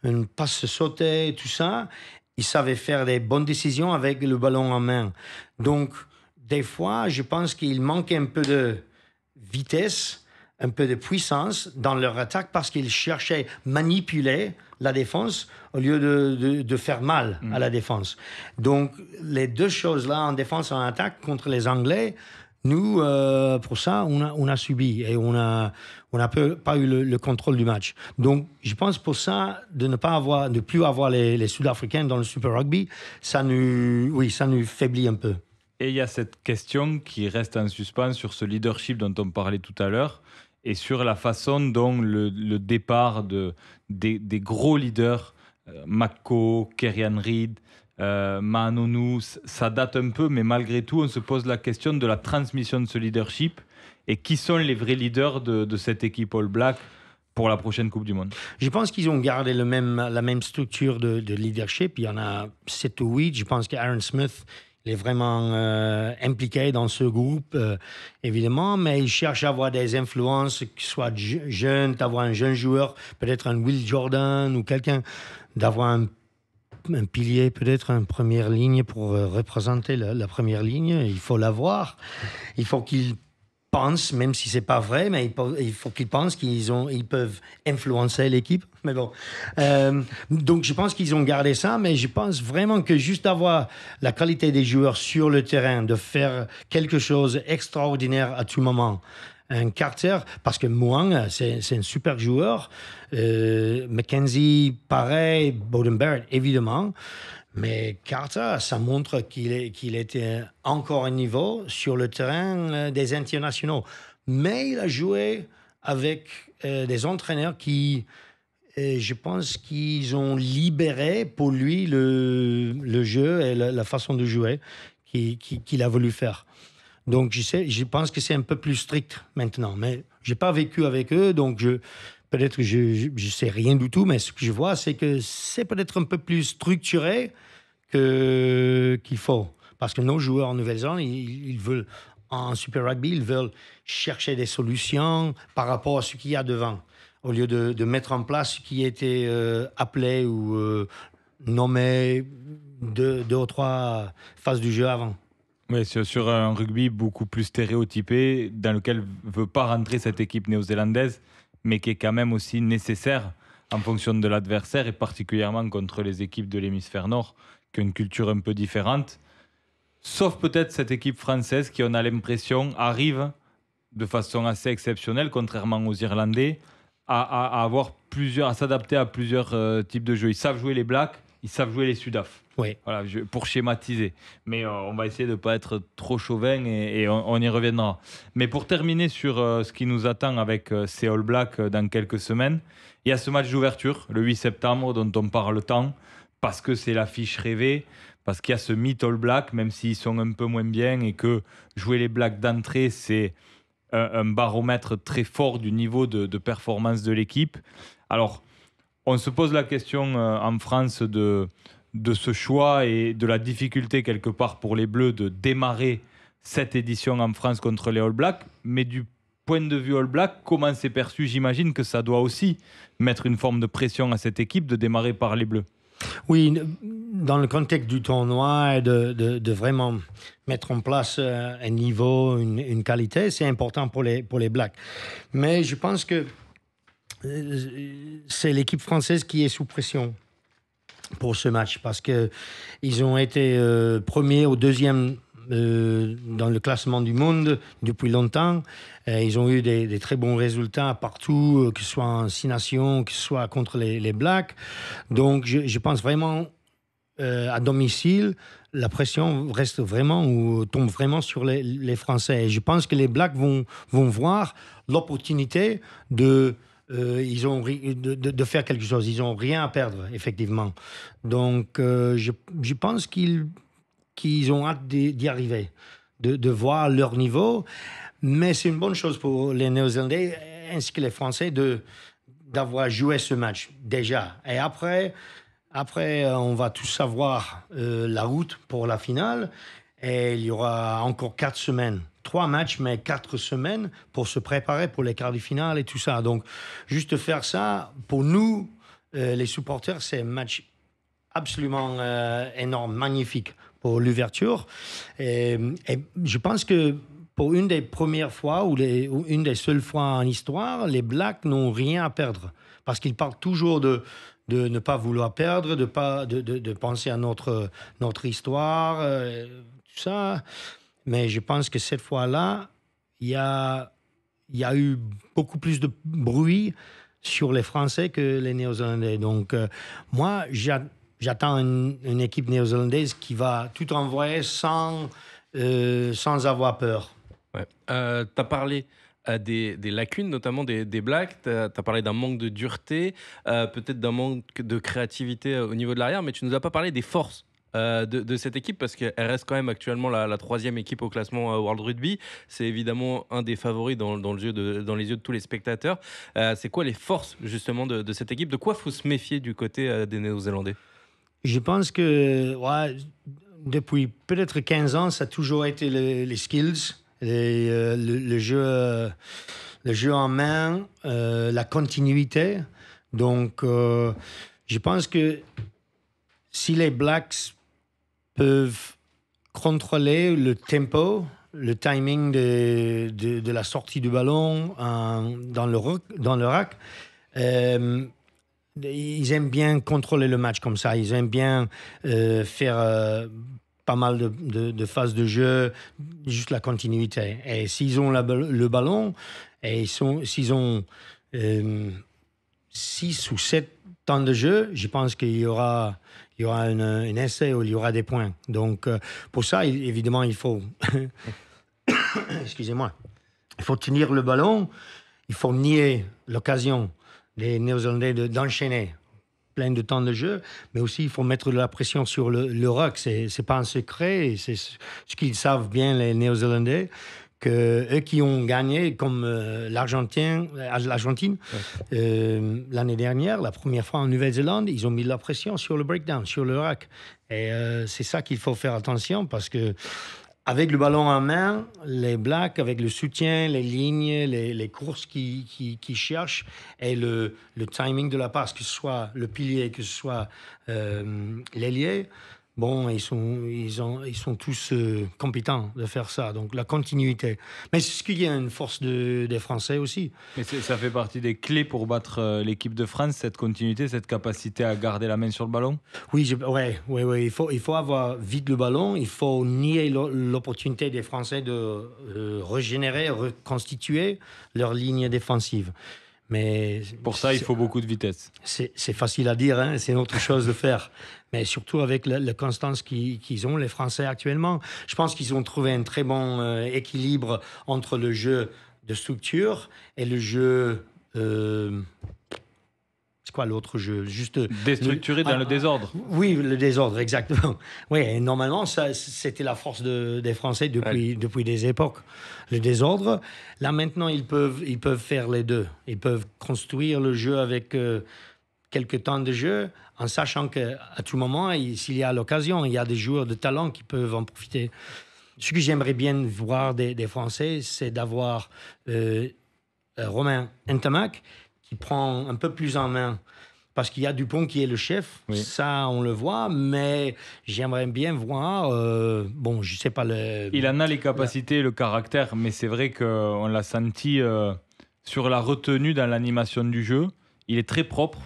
une passe sautée, tout ça. Ils savaient faire des bonnes décisions avec le ballon en main. Donc, des fois, je pense qu'il manquait un peu de vitesse un peu de puissance dans leur attaque parce qu'ils cherchaient à manipuler la défense au lieu de faire mal à la défense. Donc, les deux choses-là, en défense et en attaque, contre les Anglais, nous, pour ça, on a subi et on n'a pas eu le contrôle du match. Donc, je pense pour ça, de plus avoir les Sud-Africains dans le Super Rugby, ça nous faiblit un peu. Et il y a cette question qui reste en suspens sur ce leadership dont on parlait tout à l'heure et sur la façon dont le départ des gros leaders, Mako, Kerrian Reid, Maanonou, ça date un peu, mais malgré tout, on se pose la question de la transmission de ce leadership et qui sont les vrais leaders de cette équipe All Black pour la prochaine Coupe du Monde. Je pense qu'ils ont gardé la même structure de leadership. Il y en a 7 ou 8. Je pense qu'Aaron Smith il est vraiment impliqué dans ce groupe, évidemment, mais il cherche à avoir des influences qui soient jeunes, d'avoir un jeune joueur, peut-être un Will Jordan ou quelqu'un, d'avoir un pilier, peut-être une première ligne pour représenter la première ligne. Il faut l'avoir. Il faut qu'il pense, même si c'est pas vrai, mais il faut qu'ils pensent qu'ils peuvent influencer l'équipe. Mais bon, donc je pense qu'ils ont gardé ça, mais je pense vraiment que juste avoir la qualité des joueurs sur le terrain, de faire quelque chose d'extraordinaire à tout moment. Un Carter, parce que Moang, c'est un super joueur. Mackenzie, pareil. Beauden Barrett, évidemment. Mais Carter, ça montre qu'il était encore un niveau sur le terrain des internationaux. Mais il a joué avec des entraîneurs qui, je pense qu'ils ont libéré pour lui le jeu et la façon de jouer qu'il a voulu faire. Donc, je pense que c'est un peu plus strict maintenant. Mais je n'ai pas vécu avec eux, donc peut-être que je ne sais rien du tout, mais ce que je vois, c'est que c'est peut-être un peu plus structuré qu'il faut. Parce que nos joueurs en Nouvelle-Zélande, ils veulent, en Super Rugby, ils veulent chercher des solutions par rapport à ce qu'il y a devant, au lieu de mettre en place ce qui était appelé ou nommé 2 ou 3 phases du jeu avant. Oui, sur un rugby beaucoup plus stéréotypé, dans lequel ne veut pas rentrer cette équipe néo-zélandaise, mais qui est quand même aussi nécessaire en fonction de l'adversaire, et particulièrement contre les équipes de l'hémisphère nord, qui ont une culture un peu différente. Sauf peut-être cette équipe française qui, on a l'impression, arrive de façon assez exceptionnelle, contrairement aux Irlandais, à s'adapter à plusieurs types de jeux. Ils savent jouer les Blacks, ils savent jouer les Sudaf. Oui. Voilà, pour schématiser. Mais on va essayer de ne pas être trop chauvin et on y reviendra. Mais pour terminer sur ce qui nous attend avec ces All Blacks dans quelques semaines, il y a ce match d'ouverture, le 8 septembre, dont on parle tant, parce que c'est l'affiche rêvée, parce qu'il y a ce mythe All Black, même s'ils sont un peu moins bien, et que jouer les Blacks d'entrée, c'est un baromètre très fort du niveau de performance de l'équipe. Alors, on se pose la question en France de ce choix et de la difficulté quelque part pour les Bleus de démarrer cette édition en France contre les All Blacks. Mais du point de vue All Black, comment c'est perçu? J'imagine que ça doit aussi mettre une forme de pression à cette équipe de démarrer par les Bleus. Oui, dans le contexte du tournoi et de vraiment mettre en place un niveau, une qualité, c'est important pour les Blacks. Mais je pense que c'est l'équipe française qui est sous pression pour ce match parce qu'ils ont été premiers ou deuxième dans le classement du monde depuis longtemps. Ils ont eu des très bons résultats partout, que ce soit en 6 nations, que ce soit contre les Blacks. Donc, je pense vraiment à domicile, la pression reste vraiment ou tombe vraiment sur les Français. Et je pense que les Blacks vont voir l'opportunité de faire quelque chose. Ils n'ont rien à perdre, effectivement. Donc, je pense qu'ils ont hâte d'y arriver, de voir leur niveau. Mais c'est une bonne chose pour les Néo-Zélandais ainsi que les Français d'avoir joué ce match déjà. Et après on va tous savoir la route pour la finale. Et il y aura encore 4 semaines. 3 matchs, mais 4 semaines pour se préparer pour les quarts de finale et tout ça. Donc, juste faire ça, pour nous, les supporters, c'est un match absolument énorme, magnifique pour l'ouverture. Et je pense que pour une des premières fois ou une des seules fois en histoire, les Blacks n'ont rien à perdre. Parce qu'ils parlent toujours de ne pas vouloir perdre, de penser à notre histoire, tout ça. Mais je pense que cette fois-là, il y a eu beaucoup plus de bruit sur les Français que les Néo-Zélandais. Donc, moi, j'attends une équipe néo-zélandaise qui va tout envoyer sans avoir peur. Ouais. Tu as parlé des lacunes, notamment des Blacks. Tu as parlé d'un manque de dureté, peut-être d'un manque de créativité au niveau de l'arrière, mais tu ne nous as pas parlé des forces de cette équipe, parce qu'elle reste quand même actuellement la troisième équipe au classement World Rugby. C'est évidemment un des favoris dans les yeux de tous les spectateurs. C'est quoi les forces justement de cette équipe? De quoi faut se méfier du côté des Néo-Zélandais? Je pense que depuis peut-être 15 ans, ça a toujours été les skills, le jeu en main, la continuité. Donc, je pense que si les Blacks peuvent contrôler le tempo, le timing de la sortie du ballon dans le rack, ils aiment bien contrôler le match comme ça. Ils aiment bien faire pas mal de phases de jeu, juste la continuité. Et s'ils ont le ballon, et s'ils ont 6 ou 7 temps de jeu, je pense qu'il y aura un essai où il y aura des points. Donc, pour ça, évidemment, il faut... Excusez-moi. Il faut tenir le ballon, il faut nier l'occasion des Néo-Zélandais d'enchaîner plein de temps de jeu, mais aussi il faut mettre de la pression sur le ruck. C'est pas un secret, c'est ce qu'ils savent bien, les Néo-Zélandais, que eux qui ont gagné, comme l'Argentine, l'année dernière, la première fois en Nouvelle-Zélande, ils ont mis de la pression sur le breakdown, sur le rack. Et c'est ça qu'il faut faire attention, parce que avec le ballon en main, les Blacks, avec le soutien, les lignes, les courses qui cherchent, et le timing de la passe, que ce soit le pilier, que ce soit l'ailier, bon, ils sont tous compétents de faire ça. Donc, la continuité. Mais c'est ce qu'il y a une force des Français aussi. Mais ça fait partie des clés pour battre l'équipe de France, cette continuité, cette capacité à garder la main sur le ballon? Oui, il faut avoir vite le ballon. Il faut nier l'opportunité des Français de régénérer, reconstituer leur ligne défensive. Mais pour ça, il faut beaucoup de vitesse. C'est facile à dire, hein, c'est une autre chose de faire. Mais surtout avec la constance qu'ils ont, les Français actuellement. Je pense qu'ils ont trouvé un très bon équilibre entre le jeu de structure et le jeu... c'est quoi l'autre jeu? Juste déstructuré dans le désordre. Oui, le désordre, exactement. Oui, et normalement, c'était la force des Français depuis des époques. Le désordre. Là, maintenant, ils peuvent faire les deux. Ils peuvent construire le jeu avec quelques temps de jeu, en sachant qu'à tout moment, s'il y a l'occasion, il y a des joueurs de talent qui peuvent en profiter. Ce que j'aimerais bien voir des Français, c'est d'avoir Romain Ntamak, qui prend un peu plus en main, parce qu'il y a Dupont qui est le chef, oui. Ça on le voit, mais j'aimerais bien voir, je sais pas il en a les capacités, le caractère, mais c'est vrai qu'on l'a senti sur la retenue dans l'animation du jeu. Il est très propre,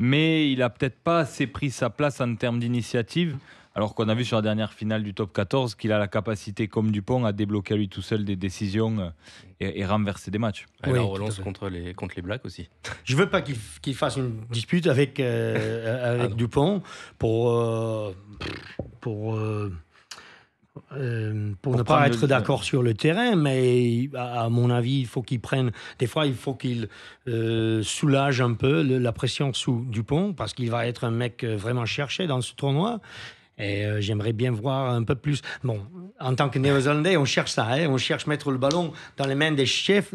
mais il a peut-être pas assez pris sa place en termes d'initiative. Alors qu'on a vu sur la dernière finale du top 14 qu'il a la capacité, comme Dupont, à débloquer à lui tout seul des décisions et renverser des matchs. Oui, la relance contre les Blacks aussi. Je ne veux pas qu'il fasse une dispute avec Dupont pour ne pas être d'accord sur le terrain, mais à mon avis, il faut qu'il prenne... Des fois, il faut qu'il soulage un peu la pression sous Dupont, parce qu'il va être un mec vraiment cherché dans ce tournoi. Et j'aimerais bien voir un peu plus... Bon, en tant que Néo-Zélandais, on cherche ça. On cherche mettre le ballon dans les mains du chef,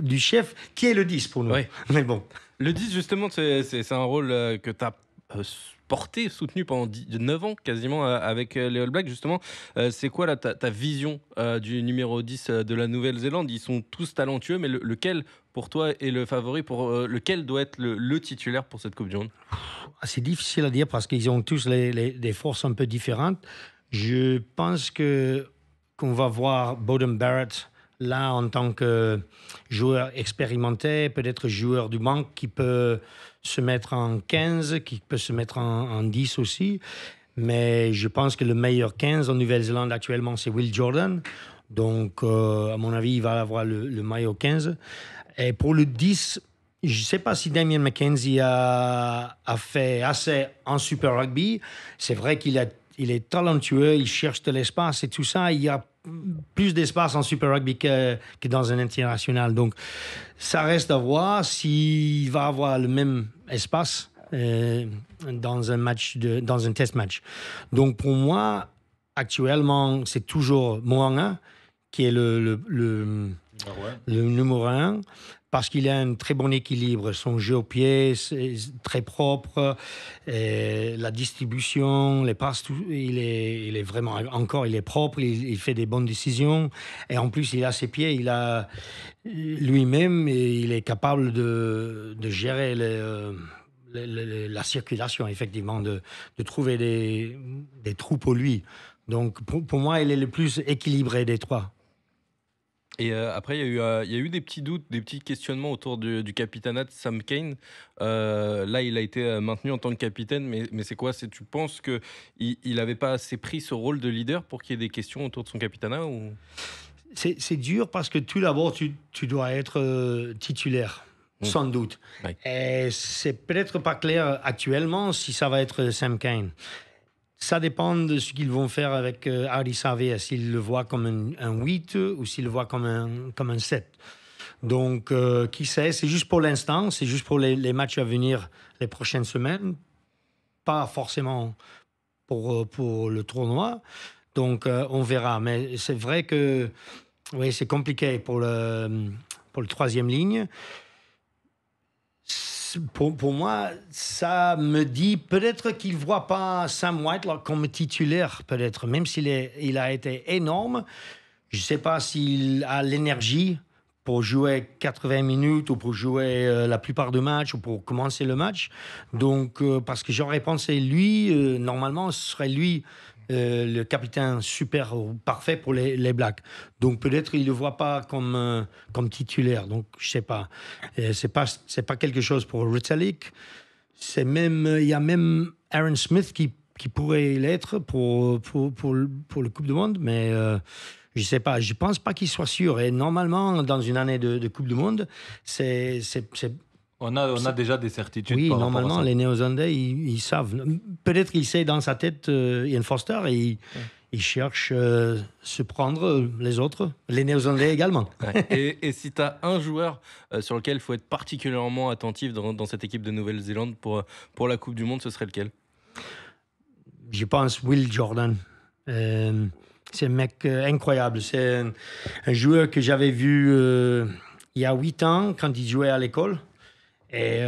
qui est le 10 pour nous. Oui. Mais bon. Le 10, justement, c'est un rôle que tu as porté, soutenu pendant 9 ans quasiment avec les All Blacks. Justement, c'est quoi là, ta vision du numéro 10 de la Nouvelle-Zélande? Ils sont tous talentueux, mais lequel, pour toi, est le favori? Lequel doit être le titulaire pour cette Coupe du Monde? C'est difficile à dire parce qu'ils ont tous des forces un peu différentes. Je pense qu'on va voir Beauden Barrett là, en tant que joueur expérimenté, peut-être joueur du banc qui peut se mettre en 15, qui peut se mettre en 10 aussi. Mais je pense que le meilleur 15 en Nouvelle-Zélande actuellement, c'est Will Jordan. Donc, à mon avis, il va avoir le maillot 15. Et pour le 10, je ne sais pas si Damien McKenzie a fait assez en Super Rugby. C'est vrai qu'il est talentueux, il cherche de l'espace et tout ça. Il y a plus d'espace en Super Rugby que dans un international. Donc, ça reste à voir s'il va avoir le même espace dans un test match. Donc, pour moi, actuellement, c'est toujours Mo'unga qui est le numéro 1, parce qu'il a un très bon équilibre. Son jeu au pied, c'est très propre. La distribution, les passes, il est vraiment encore, il est propre, il fait des bonnes décisions. Et en plus, il a ses pieds, il a lui-même, et il est capable de gérer la circulation, effectivement, de trouver des trous pour lui. Donc, pour moi, il est le plus équilibré des trois. Et après, il y a eu des petits doutes, des petits questionnements autour du capitanat de Sam Cane. Là, il a été maintenu en tant que capitaine, mais c'est quoi? Tu penses qu'il n'avait pas assez pris ce rôle de leader pour qu'il y ait des questions autour de son capitanat ou... C'est dur parce que tout d'abord, tu dois être titulaire, sans doute. Ouais. Et c'est peut-être pas clair actuellement si ça va être Sam Cane. Ça dépend de ce qu'ils vont faire avec Ardie Savea, s'ils le voient comme un 8 ou s'ils le voient comme un 7. Donc, qui sait, c'est juste pour l'instant, c'est juste pour les matchs à venir les prochaines semaines, pas forcément pour le tournoi. Donc, on verra. Mais c'est vrai que oui, c'est compliqué pour le troisième ligne. Pour moi, ça me dit peut-être qu'il ne voit pas Sam Whitelock comme titulaire, peut-être, même s'il a été énorme. Je ne sais pas s'il a l'énergie pour jouer 80 minutes ou pour jouer la plupart du match ou pour commencer le match. Donc, parce que j'aurais pensé, lui, normalement, ce serait lui le capitaine super parfait pour les Blacks. Donc peut-être il ne le voit pas comme titulaire. Donc je ne sais pas. C'est pas quelque chose pour Retallick. Il y a même Aaron Smith qui pourrait l'être pour le Coupe du Monde, mais je ne sais pas. Je ne pense pas qu'il soit sûr. Et normalement, dans une année de Coupe du Monde, on a déjà des certitudes. Oui, par rapport normalement, à ça. les Néo-Zélandais, ils savent. Peut-être qu'il sait dans sa tête Ian Foster et il cherche se prendre les autres, les Néo-Zélandais également. Ouais. Et si tu as un joueur sur lequel il faut être particulièrement attentif dans cette équipe de Nouvelle-Zélande pour la Coupe du Monde, ce serait lequel? Je pense Will Jordan. C'est un mec incroyable. C'est un joueur que j'avais vu il y a 8 ans quand il jouait à l'école. Et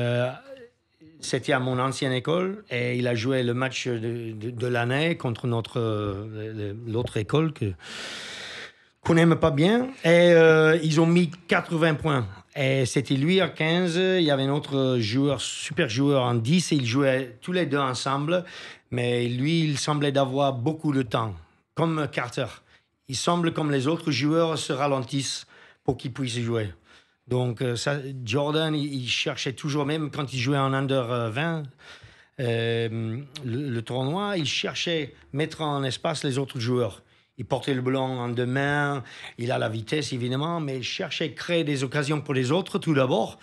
c'était à mon ancienne école et il a joué le match de l'année contre l'autre école qu'on n'aime pas bien. Et ils ont mis 80 points. Et c'était lui à 15. Il y avait un autre joueur, super joueur en 10. Et ils jouaient tous les deux ensemble. Mais lui, il semblait d'avoir beaucoup de temps, comme Carter. Il semble comme les autres joueurs se ralentissent pour qu'ils puissent jouer. Donc, Jordan, il cherchait toujours, même quand il jouait en Under 20, le tournoi, il cherchait mettre en espace les autres joueurs. Il portait le ballon en deux mains, il a la vitesse évidemment, mais il cherchait à créer des occasions pour les autres tout d'abord.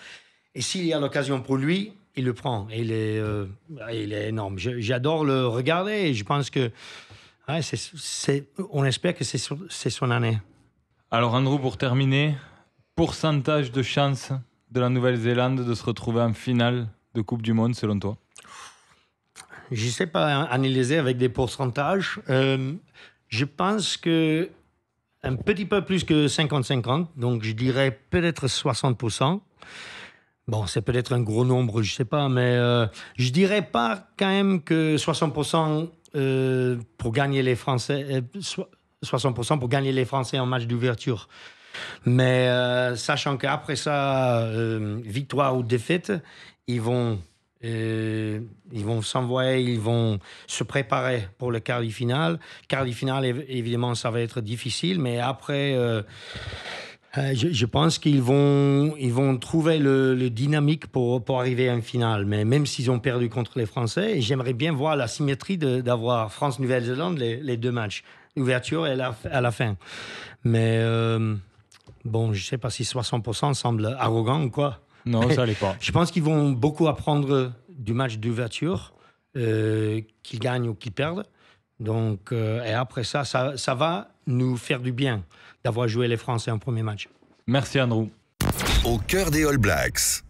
Et s'il y a l'occasion pour lui, il le prend. Et il est énorme. J'adore le regarder et je pense que on espère que c'est son année. Alors Andrew, pour terminer, pourcentage de chance de la Nouvelle-Zélande de se retrouver en finale de Coupe du Monde selon toi? Je ne sais pas analyser avec des pourcentages. Je pense que un petit peu plus que 50-50, donc je dirais peut-être 60%. Bon, c'est peut-être un gros nombre, je ne sais pas, mais je dirais pas quand même que 60% pour gagner les Français, 60% pour gagner les Français en match d'ouverture. Mais sachant qu'après ça, victoire ou défaite, ils vont s'envoyer, ils vont se préparer pour le quart de finale. Quart de finale, évidemment, ça va être difficile, mais après, Je pense qu'ils vont trouver le dynamique pour arriver à une finale. Mais même s'ils ont perdu contre les Français, j'aimerais bien voir la symétrie d'avoir France-Nouvelle-Zélande, les deux matchs, l'ouverture et à la fin. Mais bon, je ne sais pas si 60% semble arrogant ou quoi. Non, ça l'est pas. Je pense qu'ils vont beaucoup apprendre du match d'ouverture, qu'ils gagnent ou qu'ils perdent. Donc, et après ça va nous faire du bien d'avoir joué les Français en premier match. Merci Andrew. Au cœur des All Blacks.